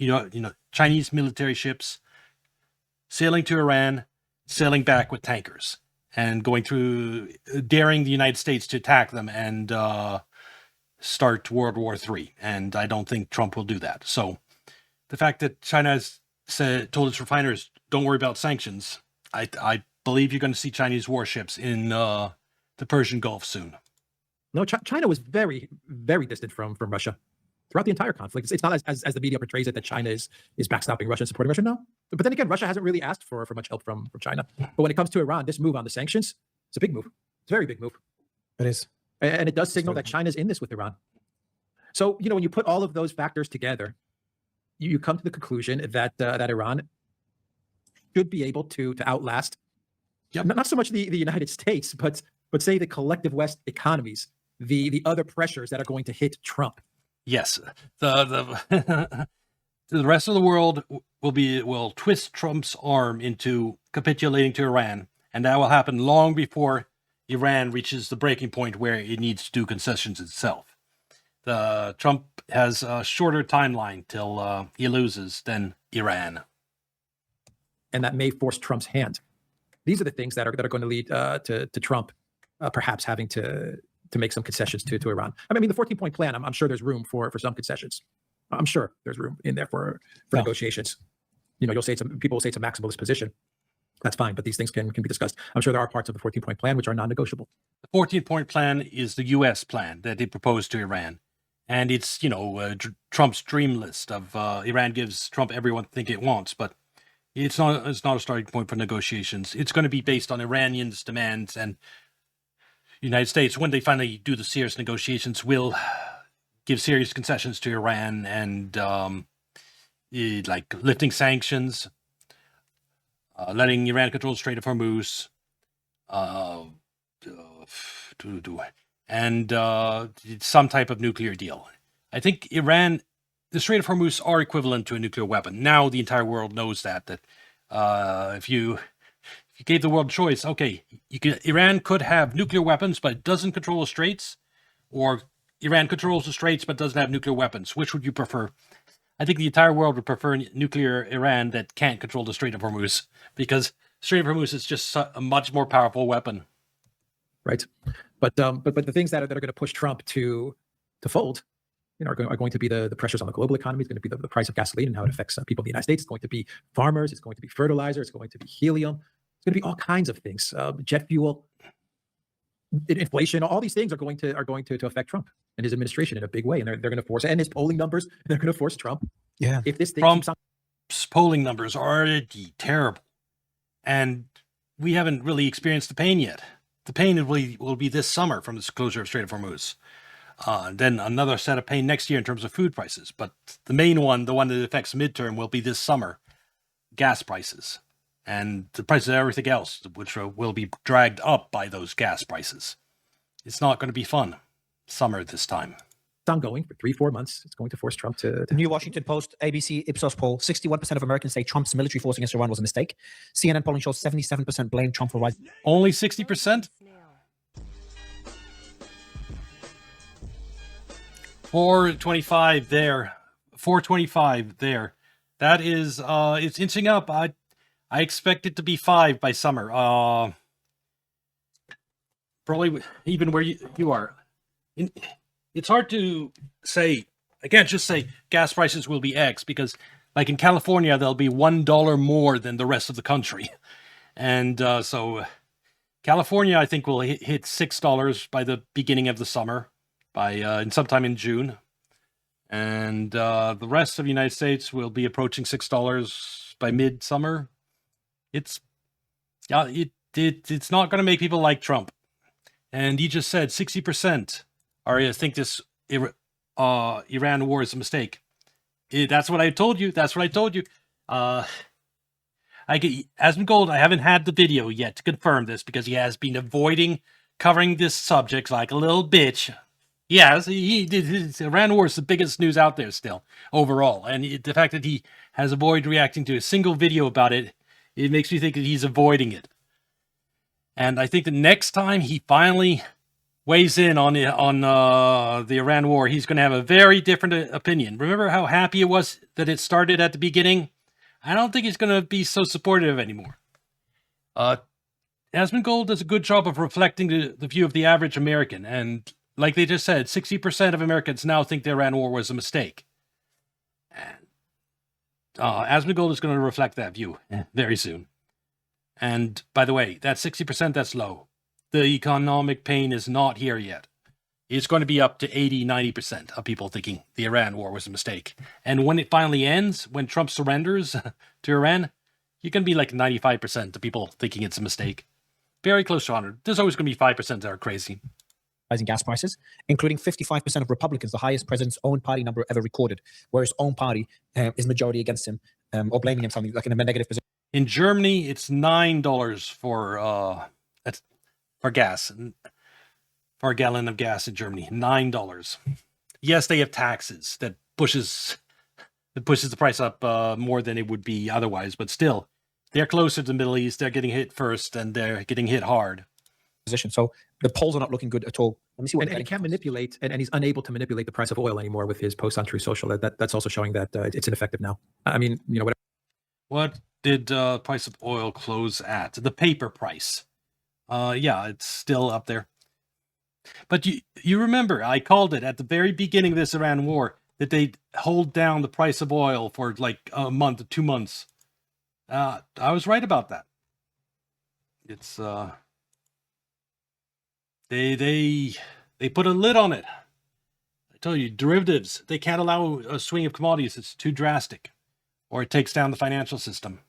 [SPEAKER 1] Chinese military ships sailing to Iran, sailing back with tankers, and going through, daring the United States to attack them and start World War III. And I don't think Trump will do that. So the fact that China has told its refiners, don't worry about sanctions, I believe you're going to see Chinese warships in the Persian Gulf soon.
[SPEAKER 4] No, China was very, very distant from Russia throughout the entire conflict. It's not as the media portrays it that China is backstopping Russia and supporting Russia. No, but then again, Russia hasn't really asked for much help from China. But when it comes to Iran, this move on the sanctions, it's a big move. It's a very big move.
[SPEAKER 3] It is.
[SPEAKER 4] And it does signal that China's in this with Iran. So, when you put all of those factors together, you come to the conclusion that that Iran should be able to outlast, not so much the United States, but say the collective West economies, the other pressures that are going to hit Trump.
[SPEAKER 1] Yes, the rest of the world will twist Trump's arm into capitulating to Iran, and that will happen long before Iran reaches the breaking point where it needs to do concessions itself. Trump has a shorter timeline till he loses than Iran,
[SPEAKER 4] and that may force Trump's hand. These are the things that are going to lead to Trump perhaps having to make some concessions to Iran. I mean, the 14-point plan, I'm sure there's room for some concessions. I'm sure there's room in there for negotiations. You'll say people will say it's a maximalist position. That's fine, but these things can be discussed. I'm sure there are parts of the 14-point plan which are non-negotiable.
[SPEAKER 1] The 14-point plan is the U.S. plan that they proposed to Iran. And it's, Trump's dream list of Iran gives Trump everyone think it wants, but it's not a starting point for negotiations. It's going to be based on Iranians' demands, and the United States, when they finally do the serious negotiations, will give serious concessions to Iran and like lifting sanctions, letting Iran control the Strait of Hormuz, and some type of nuclear deal. I think Iran, the Strait of Hormuz are equivalent to a nuclear weapon. Now the entire world knows that if you gave the world a choice, okay, Iran could have nuclear weapons, but it doesn't control the straits, or Iran controls the straits but doesn't have nuclear weapons. Which would you prefer? I think the entire world would prefer nuclear Iran that can't control the Strait of Hormuz, because Strait of Hormuz is just a much more powerful weapon.
[SPEAKER 4] Right, but the things that are going to push Trump to fold, are going to be the pressures on the global economy. It's going to be the price of gasoline and how it affects people in the United States. It's going to be farmers. It's going to be fertilizer. It's going to be helium. It's going to be all kinds of things. Jet fuel, inflation. All these things are going to affect Trump and his administration in a big way, and they're going to force, and his polling numbers. They're going to force Trump.
[SPEAKER 3] Yeah,
[SPEAKER 4] if this thing
[SPEAKER 1] Trump's
[SPEAKER 4] keeps on,
[SPEAKER 1] polling numbers are already terrible, and we haven't really experienced the pain yet. The pain will be this summer from the closure of Strait of Hormuz. Then another set of pain next year in terms of food prices. But the main one, the one that affects midterm, will be this summer, gas prices. And the prices of everything else, which will be dragged up by those gas prices. It's not going to be fun. Summer this time.
[SPEAKER 4] ongoing for 3-4 months. It's going to force Trump to
[SPEAKER 3] The New Washington Post, ABC Ipsos poll, 61% of Americans say Trump's military force against Iran was a mistake. CNN polling shows 77% blame Trump for rising.
[SPEAKER 1] Only 60%? 425 there. 425 there. That is, it's inching up. I expect it to be 5 by summer. Probably even where you are. It's hard to say. I can't just say gas prices will be X, because like in California, they'll be $1 more than the rest of the country. And so California, I think, will hit $6 by the beginning of the summer, by sometime in June. And the rest of the United States will be approaching $6 by midsummer. It's not going to make people like Trump. And he just said 60% think this Iran war is a mistake. That's what I told you. That's what I told you. Asmongold, I haven't had the video yet to confirm this because he has been avoiding covering this subject like a little bitch. Yes, he did. His Iran war is the biggest news out there still overall, and the fact that he has avoided reacting to a single video about it, it makes me think that he's avoiding it. And I think the next time he finally weighs in on the Iran war, he's going to have a very different opinion. Remember how happy it was that it started at the beginning? I don't think he's going to be so supportive anymore. Asmongold does a good job of reflecting the view of the average American, and like they just said, 60% of Americans now think the Iran war was a mistake. And Asmongold is going to reflect that view very soon. And by the way, that 60%, that's low. The economic pain is not here yet. It's going to be up to 80, 90% of people thinking the Iran war was a mistake. And when it finally ends, when Trump surrenders to Iran, you can be like 95% of people thinking it's a mistake. Very close to 100. There's always going to be 5% that are crazy.
[SPEAKER 3] Rising gas prices, including 55% of Republicans, the highest president's own party number ever recorded, where his own party is majority against him or blaming him something like in a negative position.
[SPEAKER 1] In Germany, it's $9 for gas, for a gallon of gas in Germany. $9. Yes, they have taxes that pushes the price up more than it would be otherwise, but still, they're closer to the Middle East. They're getting hit first, and they're getting hit hard.
[SPEAKER 3] So the polls are not looking good at all. Let me see what.
[SPEAKER 4] And he can't manipulate, and he's unable to manipulate the price of oil anymore with his posts on True Social. That's also showing that it's ineffective now. I mean, whatever.
[SPEAKER 1] What did price of oil close at? The paper price. Yeah, it's still up there. But you remember, I called it at the very beginning of this Iran war that they'd hold down the price of oil for like a month or 2 months. I was right about that. It's they put a lid on it. I tell you, derivatives, they can't allow a swing of commodities. It's too drastic, or it takes down the financial system.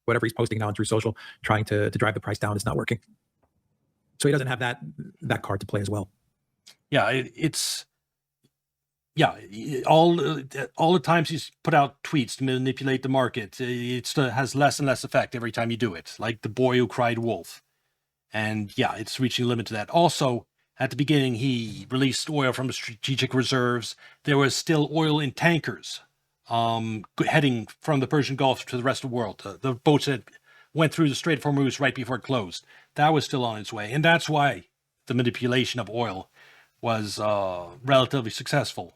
[SPEAKER 4] Whatever he's posting now on True Social, trying to drive the price down, is not working. So he doesn't have that card to play as well.
[SPEAKER 1] Yeah, all the times he's put out tweets to manipulate the market, it has less and less effect every time you do it, like the boy who cried wolf. And yeah, it's reaching a limit to that. Also, at the beginning, he released oil from strategic reserves. There was still oil in tankers heading from the Persian Gulf to the rest of the world. The boats that went through the Strait of Hormuz right before it closed, that was still on its way. And that's why the manipulation of oil was relatively successful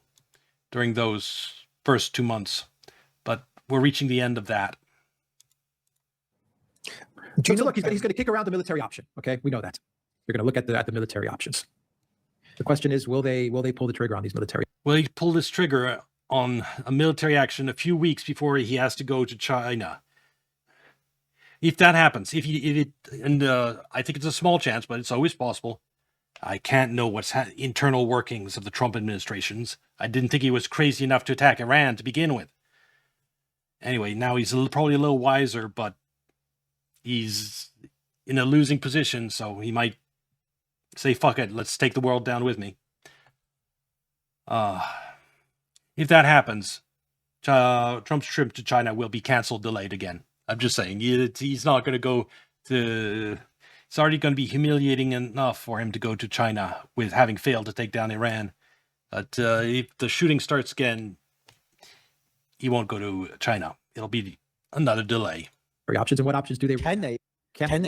[SPEAKER 1] during those first 2 months. But we're reaching the end of that.
[SPEAKER 4] So look, he's going to kick around the military option. Okay, we know that. You're going to look at the military options. The question is, will they pull the trigger on these military?
[SPEAKER 1] Will he pull this trigger on a military action a few weeks before he has to go to China? If that happens, I think it's a small chance, but it's always possible. I can't know what's internal workings of the Trump administrations. I didn't think he was crazy enough to attack Iran to begin with. Anyway, now he's probably a little wiser, but he's in a losing position, so he might say, fuck it, let's take the world down with me. If that happens, Trump's trip to China will be canceled, delayed again. I'm just saying, he's not going to go to... It's already going to be humiliating enough for him to go to China with having failed to take down Iran. But if the shooting starts again, he won't go to China. It'll be another delay.
[SPEAKER 4] Options, and what options do they?
[SPEAKER 3] Can they?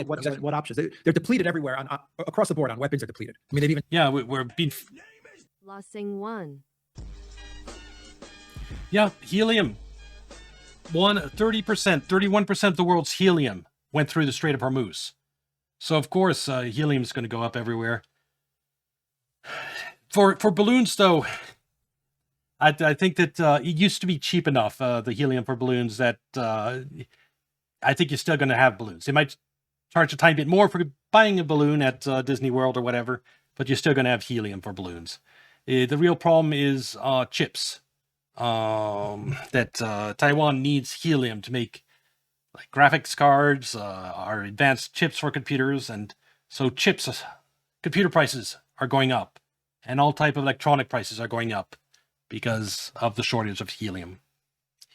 [SPEAKER 4] What options? They're depleted everywhere across the board on weapons. Are depleted. I mean, they've even.
[SPEAKER 1] Yeah, we're being.
[SPEAKER 5] Lossing one.
[SPEAKER 1] Yeah, helium. 30%, 31% of the world's helium went through the Strait of Hormuz. So of course, helium is going to go up everywhere. For balloons, though, I think that it used to be cheap enough, the helium for balloons, that I think you're still going to have balloons. They might charge a tiny bit more for buying a balloon at Disney World or whatever, but you're still going to have helium for balloons. The real problem is chips. That Taiwan needs helium to make like graphics cards, or advanced chips for computers, and so computer prices are going up, and all type of electronic prices are going up because of the shortage of helium.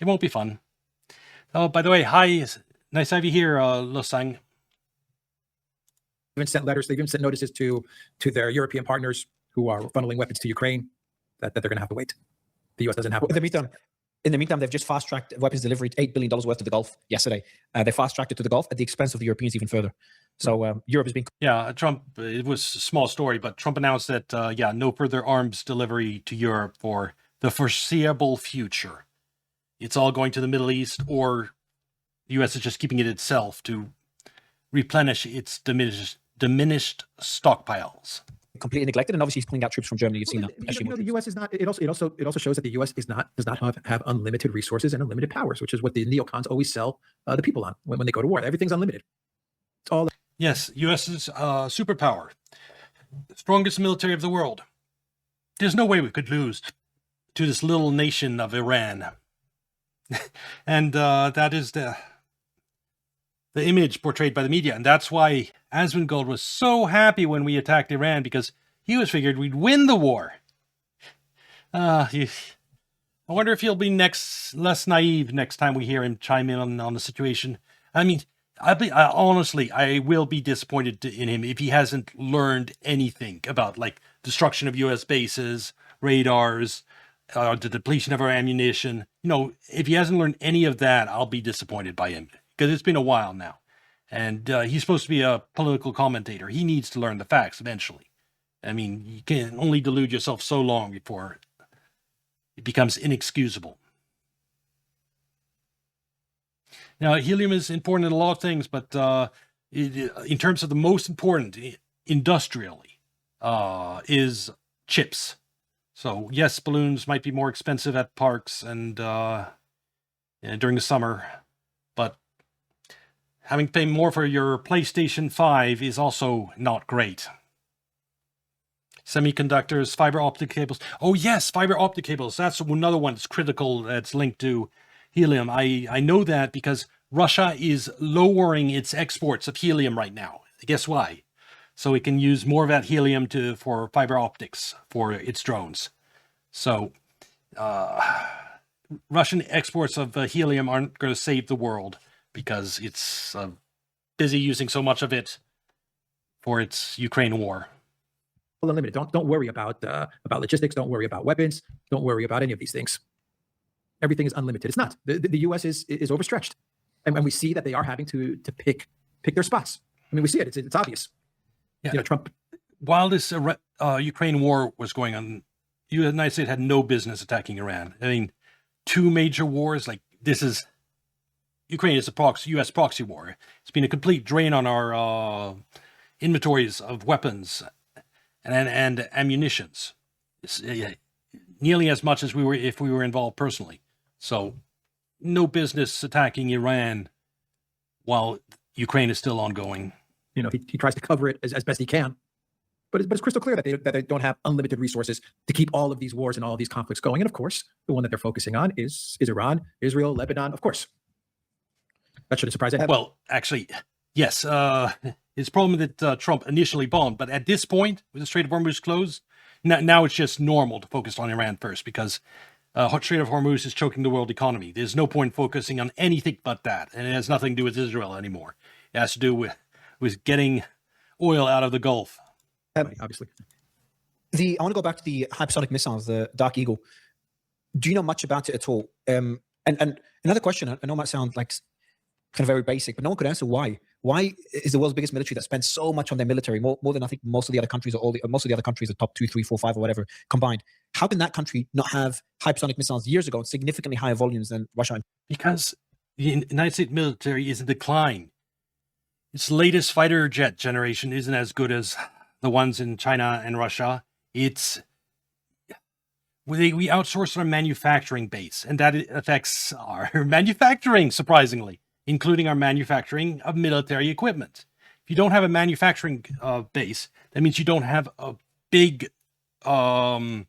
[SPEAKER 1] It won't be fun. Oh, by the way, hi, nice to have you here, Losang.
[SPEAKER 4] Even sent letters. They've even sent notices to their European partners who are funneling weapons to Ukraine that they're going to have to wait. The U.S. doesn't have.
[SPEAKER 3] In the meantime, they've just fast-tracked weapons delivery, $8 billion worth to the Gulf yesterday. They fast-tracked it to the Gulf at the expense of the Europeans even further. So Europe has been...
[SPEAKER 1] Yeah, Trump, it was a small story, but Trump announced that, no further arms delivery to Europe for the foreseeable future. It's all going to the Middle East, or the U.S. is just keeping it itself to replenish its diminished stockpiles.
[SPEAKER 3] completely neglected, and obviously he's pulling out troops from Germany. You've seen that.
[SPEAKER 4] The U.S. is not. It also shows that the U.S. does not have unlimited resources and unlimited powers, which is what the neocons always sell the people on when they go to war. Everything's unlimited. It's all.
[SPEAKER 1] Yes, U.S. is superpower, strongest military of the world. There's no way we could lose to this little nation of Iran, and that is the image portrayed by the media, and that's why Asmongold was so happy when we attacked Iran, because he was figured we'd win the war. I wonder if he'll be less naive next time we hear him chime in on the situation. I mean, honestly, I will be disappointed in him if he hasn't learned anything about, like, destruction of U.S. bases, radars, the depletion of our ammunition. You know, if he hasn't learned any of that, I'll be disappointed by him, because it's been a while now. And he's supposed to be a political commentator. He needs to learn the facts eventually. I mean, you can only delude yourself so long before it becomes inexcusable. Now, helium is important in a lot of things, but in terms of the most important industrially is chips. So, yes, balloons might be more expensive at parks and during the summer, but having to pay more for your PlayStation 5 is also not great. Semiconductors, fiber optic cables. Oh, yes, fiber optic cables. That's another one that's critical, that's linked to helium. I know that because Russia is lowering its exports of helium right now. Guess why? So it can use more of that helium for fiber optics for its drones. So Russian exports of helium aren't going to save the world, because it's busy using so much of it for its Ukraine war.
[SPEAKER 4] Unlimited. Don't worry about logistics. Don't worry about weapons. Don't worry about any of these things. Everything is unlimited. It's not. The U.S. is overstretched, and we see that they are having to pick their spots. I mean, we see it. It's obvious.
[SPEAKER 1] Yeah.
[SPEAKER 4] You know, Trump.
[SPEAKER 1] While this Ukraine war was going on, the United States had no business attacking Iran. I mean, two major wars like this is. Ukraine is a U.S. proxy war. It's been a complete drain on our inventories of weapons and ammunitions. It's, nearly as much as if we were involved personally. So, no business attacking Iran while Ukraine is still ongoing.
[SPEAKER 4] You know, he tries to cover it as best he can, but it's crystal clear that they don't have unlimited resources to keep all of these wars and all of these conflicts going. And of course, the one that they're focusing on is Iran, Israel, Lebanon, of course. That shouldn't surprise anyone.
[SPEAKER 1] Well, actually, yes. It's a problem that Trump initially bombed, but at this point, with the Strait of Hormuz closed, now it's just normal to focus on Iran first, because Strait of Hormuz is choking the world economy. There's no point focusing on anything but that, and it has nothing to do with Israel anymore. It has to do with getting oil out of the Gulf.
[SPEAKER 4] Obviously.
[SPEAKER 3] I want to go back to the hypersonic missiles, the Dark Eagle. Do you know much about it at all? And another question, I know it might sound like kind of very basic, but no one could answer why. Why is the world's biggest military that spends so much on their military, more than I think most of the other countries, most of the other countries, the top 2, 3, 4, 5, or whatever combined? How can that country not have hypersonic missiles years ago in significantly higher volumes than Russia?
[SPEAKER 1] Because the United States military is in decline. Its latest fighter jet generation isn't as good as the ones in China and Russia. We outsource our manufacturing base, and that affects our manufacturing, surprisingly, including our manufacturing of military equipment. If you don't have a manufacturing base, that means you don't have a big population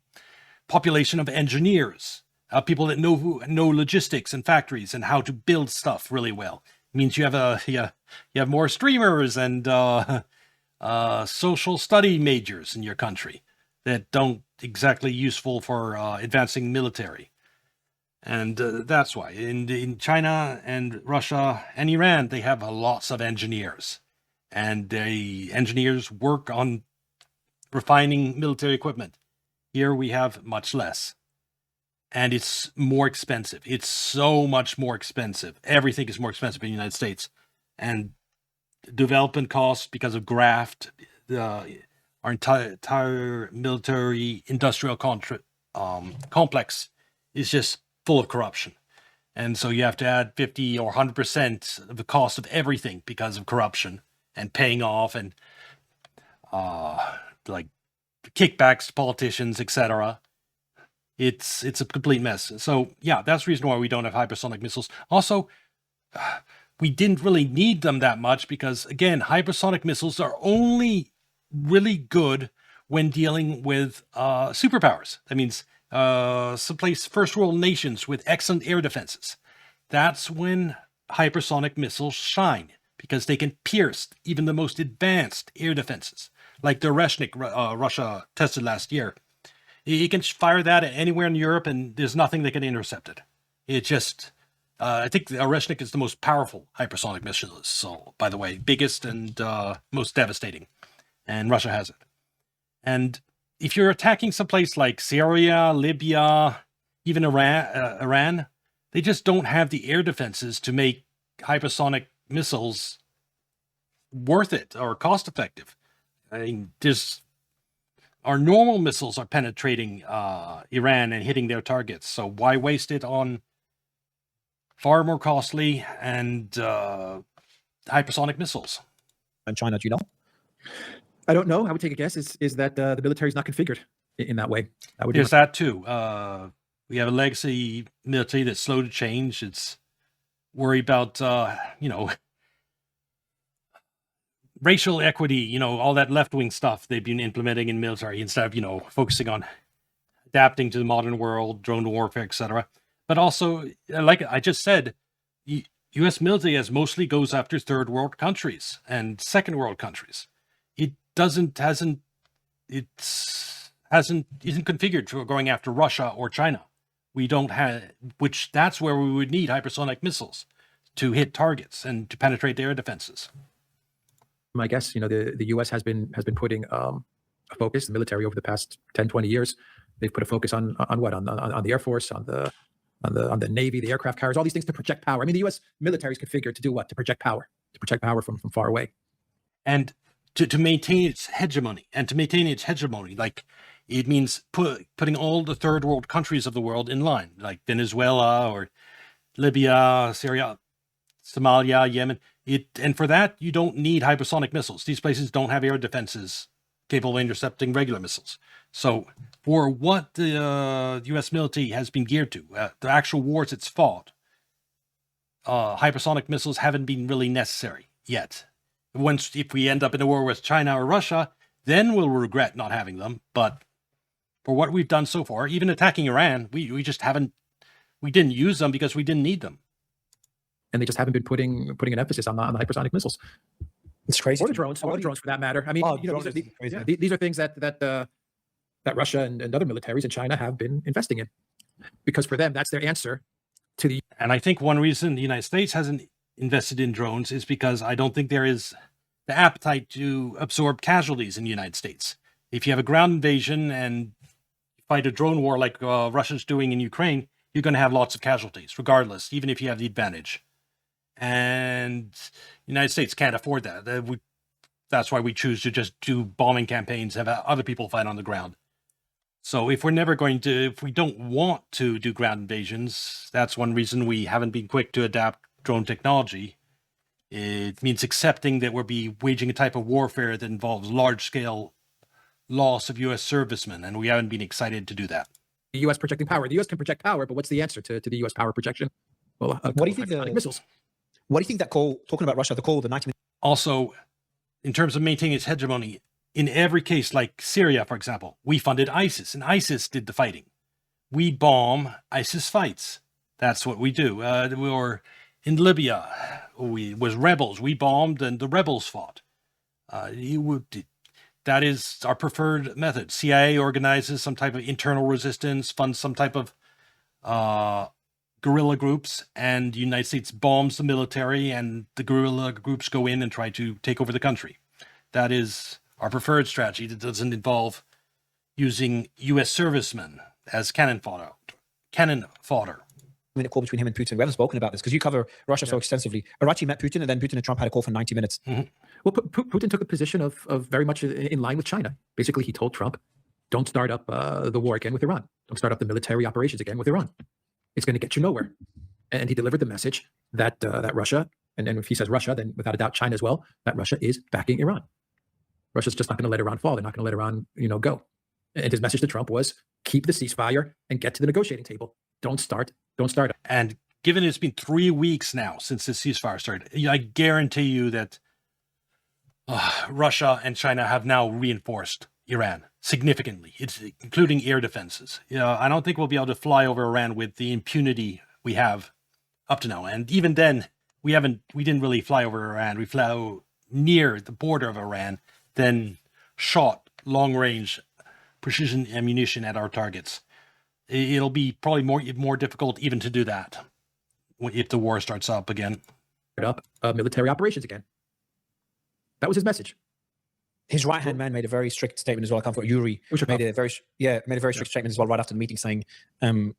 [SPEAKER 1] of engineers, people that know logistics and factories and how to build stuff really well. It means you have more streamers and social study majors in your country. that don't exactly useful for advancing military. And that's why in China and Russia and Iran, they have lots of engineers, and the engineers work on refining military equipment. Here we have much less, and it's more expensive. It's so much more expensive. Everything is more expensive in the United States, and development costs because of graft, our entire military industrial complex is just full of corruption. And so you have to add 50 or 100% of the cost of everything because of corruption and paying off and like kickbacks to politicians, etc. It's a complete mess. So yeah, that's the reason why we don't have hypersonic missiles. Also, we didn't really need them that much because, again, hypersonic missiles are only really good when dealing with superpowers. That means someplace first world nations with excellent air defenses. That's when hypersonic missiles shine because they can pierce even the most advanced air defenses, like the Oreshnik Russia tested last year. You can fire that anywhere in Europe, and there's nothing that can intercept it. It just, I think the Oreshnik is the most powerful hypersonic missile. So, by the way, biggest and most devastating, and Russia has it. And if you're attacking someplace like Syria, Libya, even Iran, they just don't have the air defenses to make hypersonic missiles worth it or cost effective. I mean, our normal missiles are penetrating Iran and hitting their targets. So why waste it on far more costly and hypersonic missiles?
[SPEAKER 3] And China, do you know?
[SPEAKER 4] I don't know. I would take a guess is that the military is not configured in that way. That would be
[SPEAKER 1] There's that too. We have a legacy military that's slow to change. It's worried about, racial equity, all that left-wing stuff they've been implementing in military instead of, focusing on adapting to the modern world, drone warfare, etc. But also, like I just said, U.S. military mostly goes after third world countries and second world countries. It isn't configured for going after Russia or China. We don't have, that's where we would need hypersonic missiles to hit targets and to penetrate their defenses.
[SPEAKER 4] my guess. The U.S. has been putting a focus, the military over the past 10, 20 years. They've put a focus on what? On the Air Force, on the Navy, the aircraft carriers, all these things to project power. I mean, the U.S. military is configured to do what? To project power from far away.
[SPEAKER 1] And to maintain its hegemony, like it means putting all the third world countries of the world in line, like Venezuela or Libya, Syria, Somalia, Yemen. And for that, you don't need hypersonic missiles. These places don't have air defenses capable of intercepting regular missiles. So for what the U.S. military has been geared to, the actual wars it's fought, hypersonic missiles haven't been really necessary yet. If we end up in a war with China or Russia, then we'll regret not having them. But for what we've done so far, even attacking Iran, we just haven't. We didn't use them because we didn't need them.
[SPEAKER 4] And they just haven't been putting an emphasis on the hypersonic missiles.
[SPEAKER 3] It's crazy.
[SPEAKER 4] Or the drones, for that matter. I mean, these are things that Russia and other militaries in China have been investing in, because for them that's their answer to the.
[SPEAKER 1] And I think one reason the United States hasn't invested in drones is because I don't think there is the appetite to absorb casualties in the United States. If you have a ground invasion and fight a drone war like Russia's doing in Ukraine, you're going to have lots of casualties, regardless, even if you have the advantage. And the United States can't afford that. That's why we choose to just do bombing campaigns, have other people fight on the ground. So if we don't want to do ground invasions, that's one reason we haven't been quick to adapt drone technology. It means accepting that we'll be waging a type of warfare that involves large-scale loss of U.S. servicemen, and we haven't been excited to do that.
[SPEAKER 4] The U.S. projecting power. The U.S. can project power, but what's the answer to the U.S. power projection? Well,
[SPEAKER 3] what do you think
[SPEAKER 4] missiles?
[SPEAKER 3] What do you think that call, talking about Russia, the call, the 19...
[SPEAKER 1] Also, in terms of maintaining its hegemony, in every case, like Syria, for example, we funded ISIS, and ISIS did the fighting. We bomb, ISIS fights. That's what we do. We were in Libya. Was rebels. We bombed, and the rebels fought. that is our preferred method. CIA organizes some type of internal resistance, funds some type of guerrilla groups, and the United States bombs the military, and the guerrilla groups go in and try to take over the country. That is our preferred strategy. That doesn't involve using U.S. servicemen as cannon fodder.
[SPEAKER 3] Minute call between him and Putin. We haven't spoken about this because you cover Russia so extensively. Arachi met Putin, and then Putin and Trump had a call for 90 minutes.
[SPEAKER 4] Well, Putin took a position of very much in line with China. Basically, he told Trump, don't start up the war again with Iran. Don't start up the military operations again with Iran. It's going to get you nowhere. And he delivered the message that that Russia, and if he says Russia, then without a doubt China as well, that Russia is backing Iran. Russia's just not going to let Iran fall. They're not going to let Iran, go. And his message to Trump was, keep the ceasefire and get to the negotiating table. Don't start.
[SPEAKER 1] And given it's been 3 weeks now since the ceasefire started, I guarantee you that Russia and China have now reinforced Iran significantly, including air defenses. I don't think we'll be able to fly over Iran with the impunity we have up to now. And even then, we didn't really fly over Iran. We flew near the border of Iran, then shot long-range precision ammunition at our targets. It'll be probably more difficult even to do that if the war starts up again.
[SPEAKER 4] Military operations again. That was his message.
[SPEAKER 3] His right-hand man made a very strict statement as well. I can't forget Yuri made a very strict statement as well right after the meeting, saying, I can't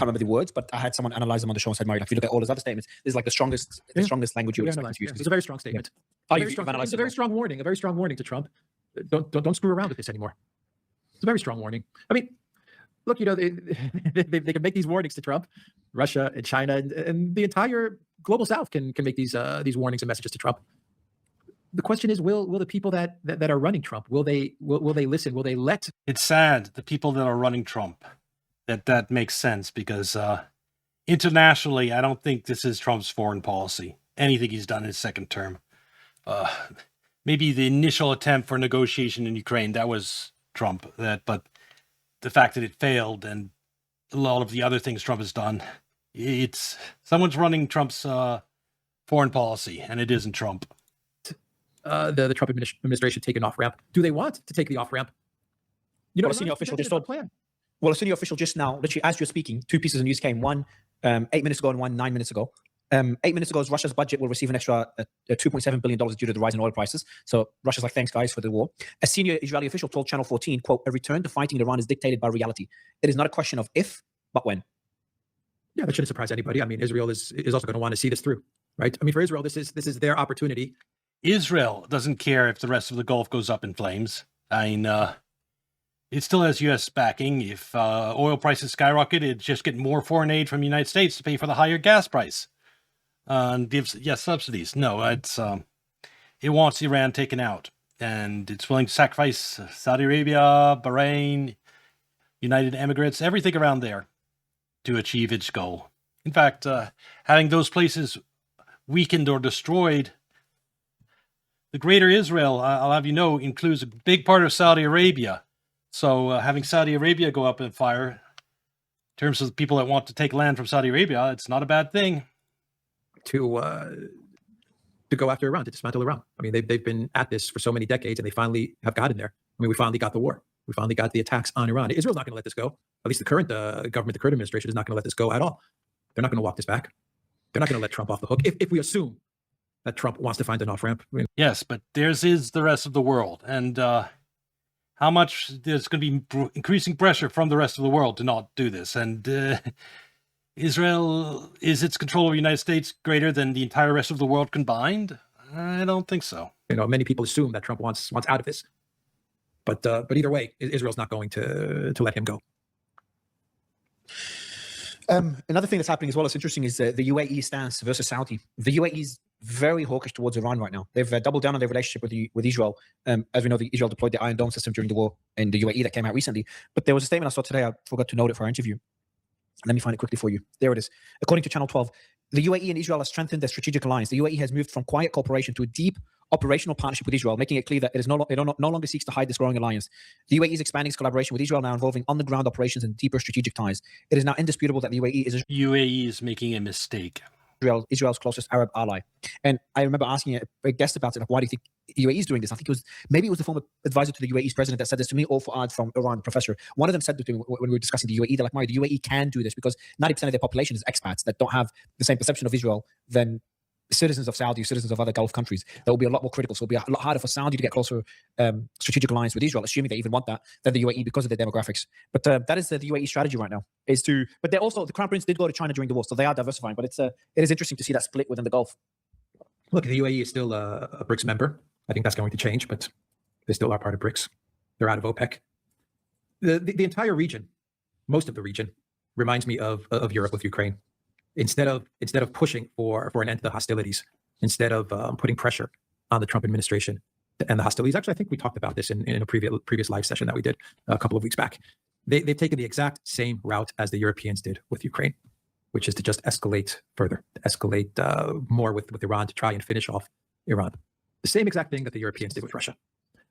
[SPEAKER 3] remember the words, but I had someone analyze them on the show and said, Mary, if you look at all his other statements, this is like the strongest language you would expect to use.
[SPEAKER 4] It's a very strong statement. It's a very strong warning. A very strong warning to Trump. Don't screw around with this anymore. It's a very strong warning. I mean, look, they can make these warnings to Trump, Russia and China, and the entire global South can make these warnings and messages to Trump. The question is, will the people that are running Trump, will they listen? Will they let?
[SPEAKER 1] It's sad, the people that are running Trump, that makes sense, because internationally, I don't think this is Trump's foreign policy. Anything he's done in his second term. Maybe the initial attempt for negotiation in Ukraine, that was Trump. But the fact that it failed, and a lot of the other things Trump has done, it's someone's running Trump's foreign policy, and it isn't Trump.
[SPEAKER 4] The Trump administration take an off ramp. Do they want to take the off ramp?
[SPEAKER 3] Well, a senior official just told. Well, a senior official just now, literally as you're speaking, 2 pieces of news came. One 8 minutes ago and one 9 minutes ago. 8 minutes ago, Russia's budget will receive an extra $2.7 billion due to the rise in oil prices. So Russia's like, thanks, guys, for the war. A senior Israeli official told Channel 14, quote, a return to fighting in Iran is dictated by reality. It is not a question of if, but when.
[SPEAKER 4] Yeah, that shouldn't surprise anybody. I mean, Israel is also going to want to see this through, right? I mean, for Israel, this is their opportunity.
[SPEAKER 1] Israel doesn't care if the rest of the Gulf goes up in flames. I mean, it still has U.S. backing. If oil prices skyrocket, it just get more foreign aid from the United States to pay for the higher gas price. And gives subsidies. No, it wants Iran taken out, and it's willing to sacrifice Saudi Arabia, Bahrain, United Emirates, everything around there to achieve its goal. In fact, having those places weakened or destroyed, the greater Israel, I'll have you know, includes a big part of Saudi Arabia. So having Saudi Arabia go up in fire, in terms of the people that want to take land from Saudi Arabia, it's not a bad thing.
[SPEAKER 4] To go after Iran, to dismantle Iran. I mean, they've been at this for so many decades, and they finally have gotten there. I mean, we finally got the war. We finally got the attacks on Iran. Israel's not going to let this go. At least the current government, the current administration is not going to let this go at all. They're not going to walk this back. They're not going to let Trump off the hook if we assume that Trump wants to find an off-ramp. I mean,
[SPEAKER 1] yes, but theirs is the rest of the world. And how much there's going to be increasing pressure from the rest of the world to not do this. And Israel, is its control of the United States greater than the entire rest of the world combined? I don't think so.
[SPEAKER 4] Many people assume that Trump wants out of this. But either way, Israel's not going to let him go.
[SPEAKER 3] Another thing that's happening as well that's interesting is the UAE stance versus Saudi. The UAE is very hawkish towards Iran right now. They've doubled down on their relationship with Israel. As we know, Israel deployed the Iron Dome system during the war in the UAE that came out recently. But there was a statement I saw today. I forgot to note it for our interview. Let me find it quickly for you. There it is. According to Channel 12, the UAE and Israel have strengthened their strategic alliance. The UAE has moved from quiet cooperation to a deep operational partnership with Israel, making it clear that it no longer seeks to hide this growing alliance. The UAE is expanding its collaboration with Israel now, involving on-the-ground operations and deeper strategic ties. It is now indisputable that the UAE is
[SPEAKER 1] making a mistake.
[SPEAKER 3] Israel's closest Arab ally. And I remember asking a guest about it, like, why do you think UAE is doing this? I think maybe it was the former advisor to the UAE's president that said this to me, or Fuad from Iran, professor. One of them said to me when we were discussing the UAE, they're like, Mario, the UAE can do this because 90% of their population is expats that don't have the same perception of Israel than citizens of Saudi, citizens of other Gulf countries. That will be a lot more critical. So it'll be a lot harder for Saudi to get closer strategic alliance with Israel, assuming they even want that, than the UAE because of their demographics. But that is the UAE strategy right now. But they're also, the Crown Prince did go to China during the war, so they are diversifying. But it is interesting to see that split within the Gulf.
[SPEAKER 4] Look, the UAE is still a BRICS member. I think that's going to change, but they still are part of BRICS. They're out of OPEC. The entire region, most of the region, reminds me of Europe with Ukraine. Instead of pushing for an end to the hostilities, instead of putting pressure on the Trump administration to end the hostilities. Actually, I think we talked about this in a previous live session that we did a couple of weeks back. They've taken the exact same route as the Europeans did with Ukraine, which is to just escalate further, to escalate more with Iran, to try and finish off Iran. The same exact thing that the Europeans did with Russia,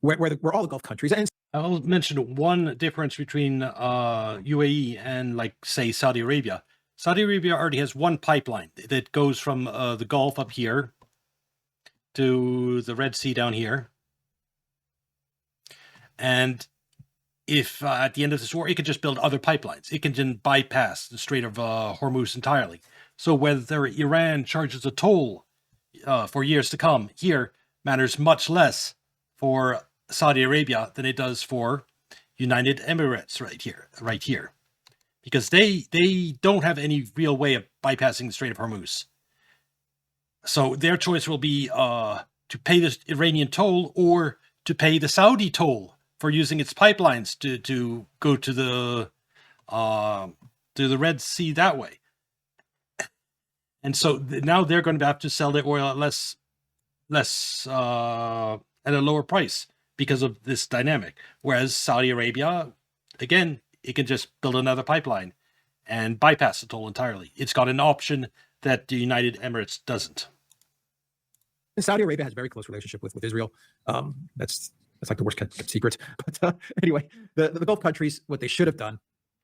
[SPEAKER 4] where all the Gulf countries. And
[SPEAKER 1] I'll mention one difference between UAE and, like, say, Saudi Arabia. Saudi Arabia already has one pipeline that goes from the Gulf up here to the Red Sea down here. And if at the end of this war, it could just build other pipelines. It can then bypass the Strait of Hormuz entirely. So whether Iran charges a toll for years to come here matters much less for Saudi Arabia than it does for United Emirates right here. Because they don't have any real way of bypassing the Strait of Hormuz. So their choice will be to pay the Iranian toll or to pay the Saudi toll for using its pipelines to go to the Red Sea that way. And so now they're going to have to sell their oil at less at a lower price because of this dynamic. Whereas Saudi Arabia, again, it can just build another pipeline and bypass the toll entirely. It's got an option that the United Emirates doesn't.
[SPEAKER 4] Saudi Arabia has a very close relationship with Israel. That's like the worst kept secret. But anyway, the Gulf countries, what they should have done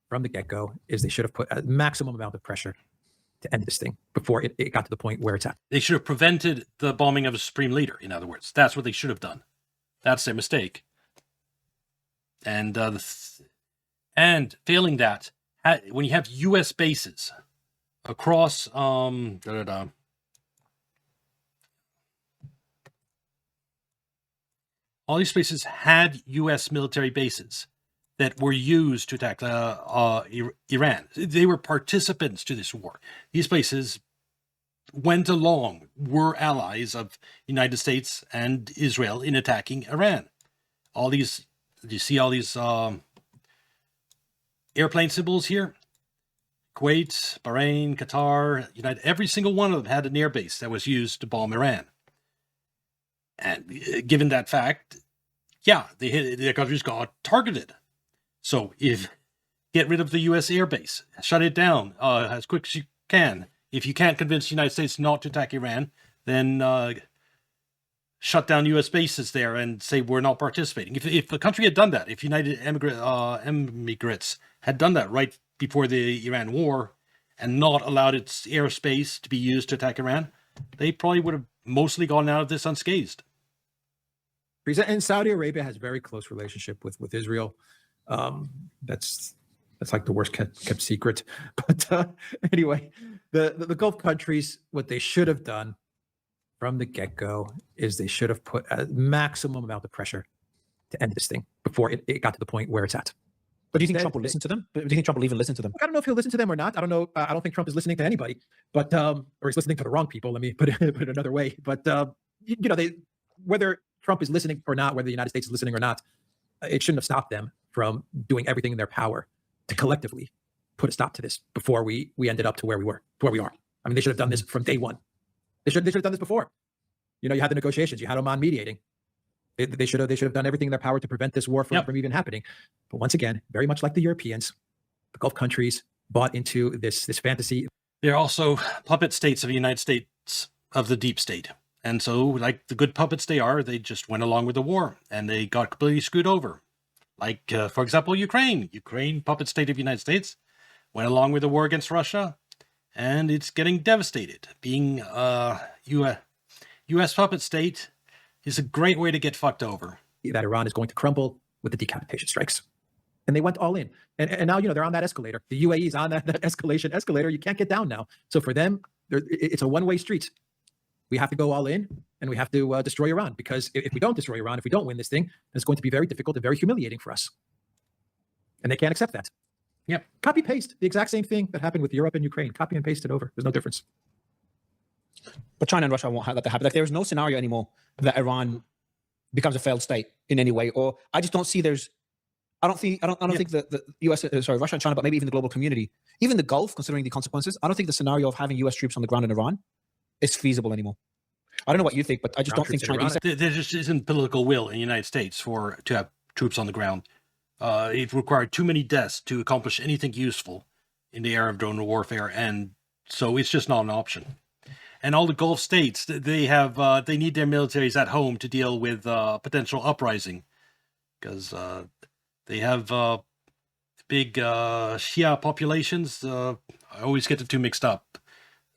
[SPEAKER 4] from the get-go is they should have put a maximum amount of pressure to end this thing before it got to the point where it's at.
[SPEAKER 1] They should have prevented the bombing of a supreme leader, in other words. That's what they should have done. That's their mistake. And and failing that, when you have U.S. bases across all these bases had U.S. military bases that were used to attack Iran. They were participants to this war. These bases went along, were allies of the United States and Israel in attacking Iran. All these, do you see all these airplane symbols here? Kuwait, Bahrain, Qatar, United, every single one of them had an air base that was used to bomb Iran. And given that fact, yeah, the countries got targeted. So get rid of the U.S. air base, shut it down as quick as you can. If you can't convince the United States not to attack Iran, then shut down U.S. bases there and say we're not participating. If the country had done that, if United Emirates had done that right before the Iran war and not allowed its airspace to be used to attack Iran, they probably would have mostly gone out of this unscathed.
[SPEAKER 4] And Saudi Arabia has a very close relationship with Israel. That's like the worst kept secret. But anyway, the Gulf countries, what they should have done from the get-go is they should have put a maximum amount of pressure to end this thing before it got to the point where it's at.
[SPEAKER 3] But do you think Trump will listen to them? Do you think Trump will even listen to them?
[SPEAKER 4] I don't know if he'll listen to them or not. I don't know. I don't think Trump is listening to anybody, but or he's listening to the wrong people. Let me put it another way. But whether Trump is listening or not, whether the United States is listening or not, it shouldn't have stopped them from doing everything in their power to collectively put a stop to this before we ended up to where we are. I mean, they should have done this from day one. They should have done this before. You had the negotiations. You had Oman mediating. They should have done everything in their power to prevent this war from even happening. But once again, very much like the Europeans, the Gulf countries bought into this fantasy.
[SPEAKER 1] They're also puppet states of the United States, of the deep state. And so, like the good puppets they are, they just went along with the war and they got completely screwed over. Like, for example, Ukraine, puppet state of the United States, went along with the war against Russia and it's getting devastated. Being U.S. puppet state is a great way to get fucked over.
[SPEAKER 4] That Iran is going to crumble with the decapitation strikes. And they went all in. And now, they're on that escalator. The UAE is on that escalation escalator. You can't get down now. So for them, it's a one-way street. We have to go all in, and we have to destroy Iran, because if we don't destroy Iran, if we don't win this thing, it's going to be very difficult and very humiliating for us. And they can't accept that.
[SPEAKER 1] Yep.
[SPEAKER 4] Copy paste the exact same thing that happened with Europe and Ukraine. Copy and paste it over. There's no difference.
[SPEAKER 3] But China and Russia won't have that to happen. Like, there is no scenario anymore that Iran becomes a failed state in any way. Or I just don't see I don't think that the US, Russia and China, but maybe even the global community, even the Gulf, considering the consequences, I don't think the scenario of having US troops on the ground in Iran is feasible anymore. I don't know what you think, but I just don't think China.
[SPEAKER 1] There just isn't political will in the United States to have troops on the ground. It required too many deaths to accomplish anything useful in the era of drone warfare, and so it's just not an option. And all the Gulf states, they need their militaries at home to deal with potential uprising, because they have big Shia populations. I always get the two mixed up,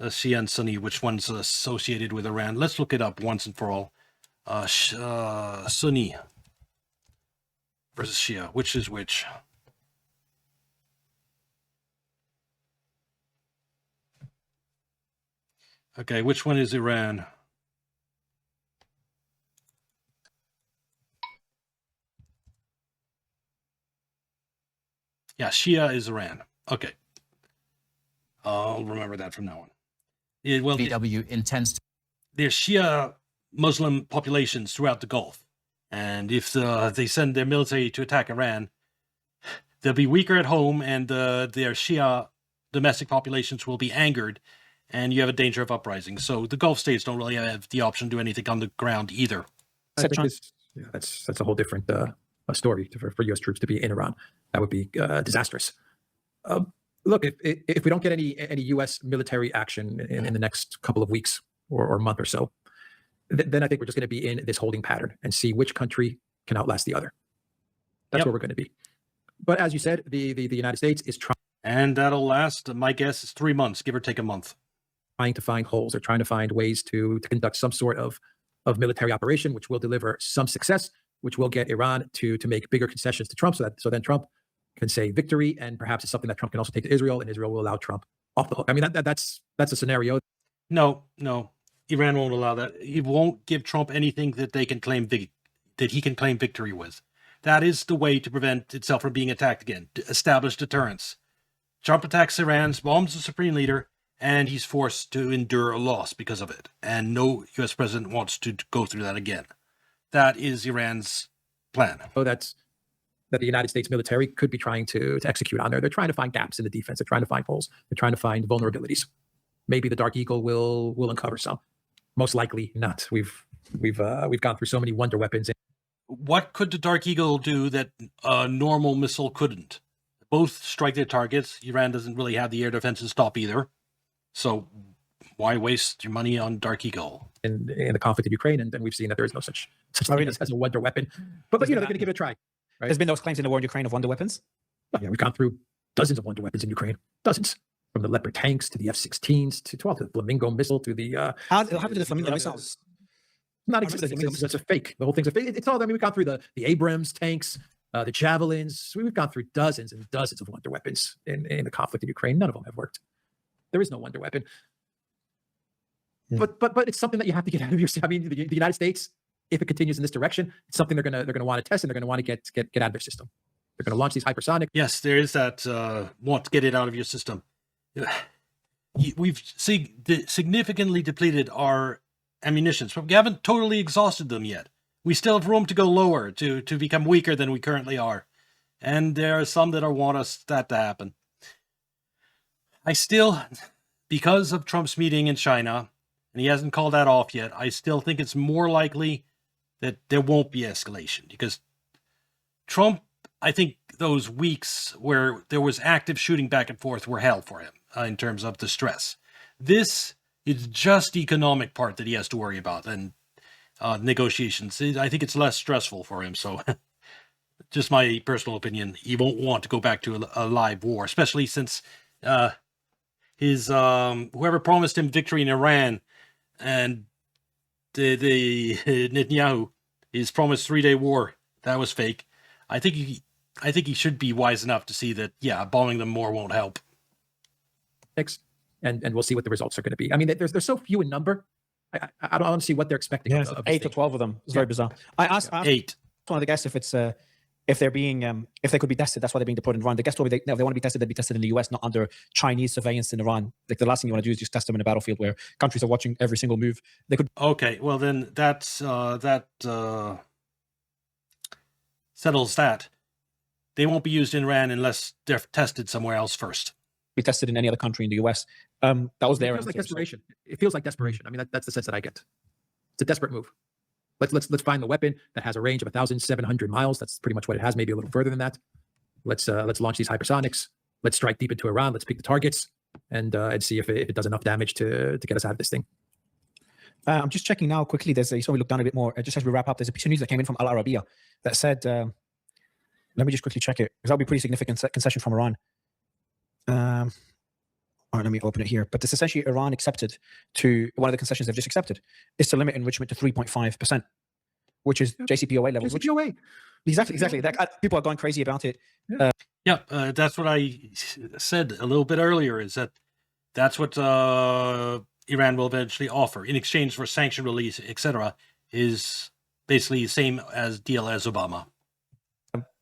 [SPEAKER 1] Shia and Sunni, which one's associated with Iran. Let's look it up once and for all. Sunni versus Shia, which is which? Okay, which one is Iran? Yeah, Shia is Iran. Okay. I'll remember that from now on.
[SPEAKER 6] VW intends to.
[SPEAKER 1] There's Shia Muslim populations throughout the Gulf. And if they send their military to attack Iran, they'll be weaker at home, and their Shia domestic populations will be angered, and you have a danger of uprising. So the Gulf states don't really have the option to do anything on the ground either.
[SPEAKER 4] I think that's a whole different story for U.S. troops to be in Iran. That would be disastrous. Look, if we don't get any U.S. military action in the next couple of weeks or month or so, then I think we're just going to be in this holding pattern and see which country can outlast the other. That's where we're going to be. But as you said, the United States is trying.
[SPEAKER 1] And that'll last, my guess is 3 months, give or take a month.
[SPEAKER 4] Trying to find holes. They're trying to find ways to conduct some sort of military operation, which will deliver some success, which will get Iran to make bigger concessions to Trump, so then Trump can say victory, and perhaps it's something that Trump can also take to Israel, and Israel will allow Trump off the hook. I mean, that's a scenario.
[SPEAKER 1] No, Iran won't allow that. He won't give Trump anything that they can claim that he can claim victory with. That is the way to prevent itself from being attacked again. To establish deterrence. Trump attacks Iran, bombs the supreme leader, and he's forced to endure a loss because of it. And no U.S. president wants to go through that again. That is Iran's plan.
[SPEAKER 4] So that the United States military could be trying to execute on there. They're trying to find gaps in the defense. They're trying to find holes. They're trying to find vulnerabilities. Maybe the Dark Eagle will uncover some. Most likely not. We've gone through so many wonder weapons.
[SPEAKER 1] What could the Dark Eagle do that a normal missile couldn't? Both strike their targets. Iran doesn't really have the air defense to stop either. So why waste your money on Dark Eagle?
[SPEAKER 4] In the conflict in Ukraine, and we've seen that there is no such thing as a wonder weapon. But they're going to give it a try. Right?
[SPEAKER 3] There's been those claims in the war in Ukraine of wonder weapons.
[SPEAKER 4] Yeah, we've gone through dozens of wonder weapons in Ukraine. Dozens. From the Leopard tanks to the F-16s to the Flamingo missile to the...
[SPEAKER 3] How happened to the Flamingo missiles?
[SPEAKER 4] Not existing. It's a fake. The whole thing's a fake. It's all... I mean, we've gone through the Abrams tanks, the Javelins. We've gone through dozens and dozens of wonder weapons in the conflict in Ukraine. None of them have worked. There is no wonder weapon. But it's something that you have to get out of your... I mean, the United States, if it continues in this direction, it's something they're gonna want to test, and they're gonna want to get out of their system. They're gonna launch these hypersonic.
[SPEAKER 1] Yes, there is that want to get it out of your system. We've significantly depleted our ammunitions, but we haven't totally exhausted them yet. We still have room to go lower, to become weaker than we currently are. And there are some that want that to happen. I still, because of Trump's meeting in China, and he hasn't called that off yet, I still think it's more likely that there won't be escalation. Because Trump, I think those weeks where there was active shooting back and forth were hell for him in terms of the stress. This is just the economic part that he has to worry about, and negotiations. I think it's less stressful for him. So just my personal opinion, he won't want to go back to a live war, especially since his whoever promised him victory in Iran, and the Netanyahu, his promised 3-day war, that was fake. I think he should be wise enough to see that, yeah, bombing them more won't help.
[SPEAKER 4] And we'll see what the results are going to be. I mean, there's so few in number. I don't see what they're expecting.
[SPEAKER 3] Yeah,
[SPEAKER 4] of this
[SPEAKER 3] 8 or
[SPEAKER 4] thing.
[SPEAKER 3] 12 of them. It's very bizarre. I asked
[SPEAKER 1] 8.
[SPEAKER 3] one of the guests if it's if they're being if they could be tested. That's why they're being deployed in Iran. The guest told me if they want to be tested, they'd be tested in the US, not under Chinese surveillance in Iran. Like the last thing you want to do is just test them in a battlefield where countries are watching every single move. They could.
[SPEAKER 1] Okay, well then settles that. They won't be used in Iran unless they're tested somewhere else first.
[SPEAKER 3] Be tested in any other country in the US. That was their
[SPEAKER 4] It feels like
[SPEAKER 3] answer, so-
[SPEAKER 4] desperation. It feels like desperation. I mean, that's the sense that I get. It's a desperate move. Let's find the weapon that has a range of 1,700 miles. That's pretty much what it has, maybe a little further than that. Let's launch these hypersonics. Let's strike deep into Iran. Let's pick the targets and see if it does enough damage to get us out of this thing.
[SPEAKER 3] I'm just checking now quickly. So we look down a bit more. Just as we wrap up, there's a piece of news that came in from Al Arabiya that said, let me just quickly check it, because that'll be a pretty significant concession from Iran. All right, let me open it here. But this essentially Iran accepted to one of the concessions they've just accepted is to limit enrichment to 3.5%, which is JCPOA levels. Which,
[SPEAKER 4] JCPOA.
[SPEAKER 3] exactly. People are going crazy about it.
[SPEAKER 1] Yeah, that's what I said a little bit earlier, is that's what Iran will eventually offer in exchange for sanction release, etc., is basically the same as deal as Obama.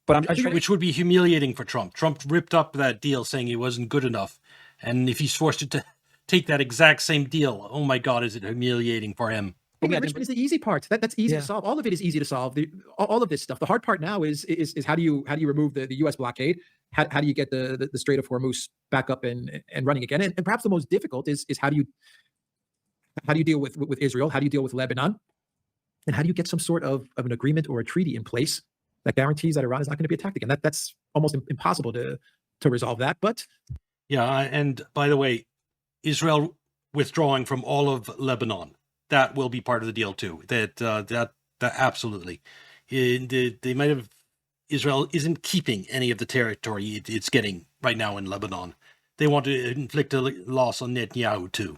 [SPEAKER 3] But I'm
[SPEAKER 1] Which would be humiliating for Trump. Trump ripped up that deal saying it wasn't good enough. And if he's forced to take that exact same deal, oh my God, is it humiliating for him?
[SPEAKER 4] Enrichment is the easy part. That's easy to solve. All of it is easy to solve. All of this stuff. The hard part now is how do you remove the U.S. blockade? How do you get the Strait of Hormuz back up and running again? And perhaps the most difficult is how do you deal with Israel? How do you deal with Lebanon? And how do you get some sort of an agreement or a treaty in place that guarantees that Iran is not going to be attacked again? That's almost impossible to resolve that. But
[SPEAKER 1] yeah, and by the way, Israel withdrawing from all of Lebanon, that will be part of the deal too. That absolutely. They might have. Israel isn't keeping any of the territory it's getting right now in Lebanon. They want to inflict a loss on Netanyahu too.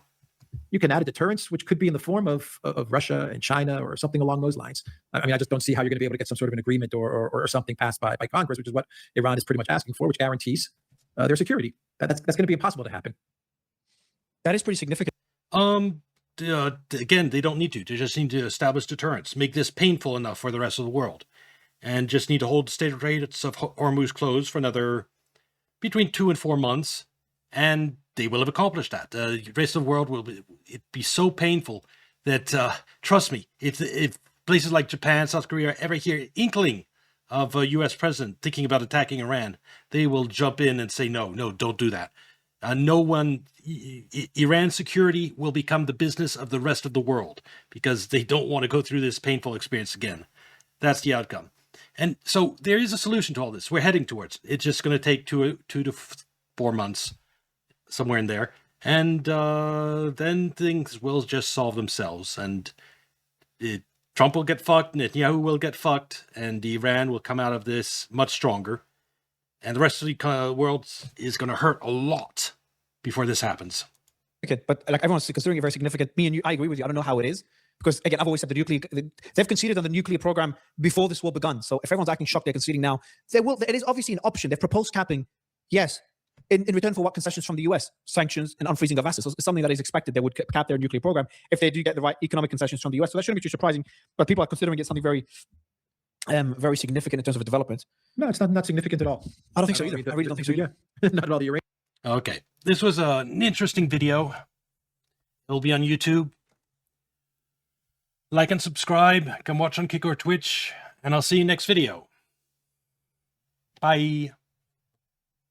[SPEAKER 4] You can add a deterrence, which could be in the form of Russia and China or something along those lines. I mean, I just don't see how you're going to be able to get some sort of an agreement or something passed by Congress, which is what Iran is pretty much asking for, which guarantees their security. That's going to be impossible to happen.
[SPEAKER 3] That is pretty significant.
[SPEAKER 1] Again, they don't need to. They just need to establish deterrence, make this painful enough for the rest of the world, and just need to hold the state rates of Hormuz closed for another between 2 and 4 months, and they will have accomplished that. The rest of the world will be so painful that, trust me, if places like Japan, South Korea ever hear inkling of a U.S. president thinking about attacking Iran, they will jump in and say, no, don't do that. Iran's security will become the business of the rest of the world because they don't want to go through this painful experience again. That's the outcome. And so there is a solution to all this. We're heading towards. It's just going to take 2 to 4 months, somewhere in there. And then things will just solve themselves. And Trump will get fucked, Netanyahu will get fucked, and Iran will come out of this much stronger. And the rest of the world is going to hurt a lot before this happens.
[SPEAKER 3] Okay, but like everyone's considering it very significant. Me and you, I agree with you. I don't know how it is. Because again, I've always said they've conceded on the nuclear program before this war begun. So if everyone's acting shocked, they're conceding now. It is obviously an option. They've proposed capping, yes, in return for what concessions from the US, sanctions and unfreezing of assets. So it's something that is expected. They would cap their nuclear program if they do get the right economic concessions from the US. So that shouldn't be too surprising. But people are considering it something very, very significant in terms of a development.
[SPEAKER 4] No, it's not significant at all.
[SPEAKER 3] I don't think so either. I really don't think so either.
[SPEAKER 4] Not at all. The Iranian.
[SPEAKER 1] Okay, this was an interesting video. It'll be on YouTube. Like and subscribe. Come watch on Kick or Twitch. And I'll see you next video. Bye.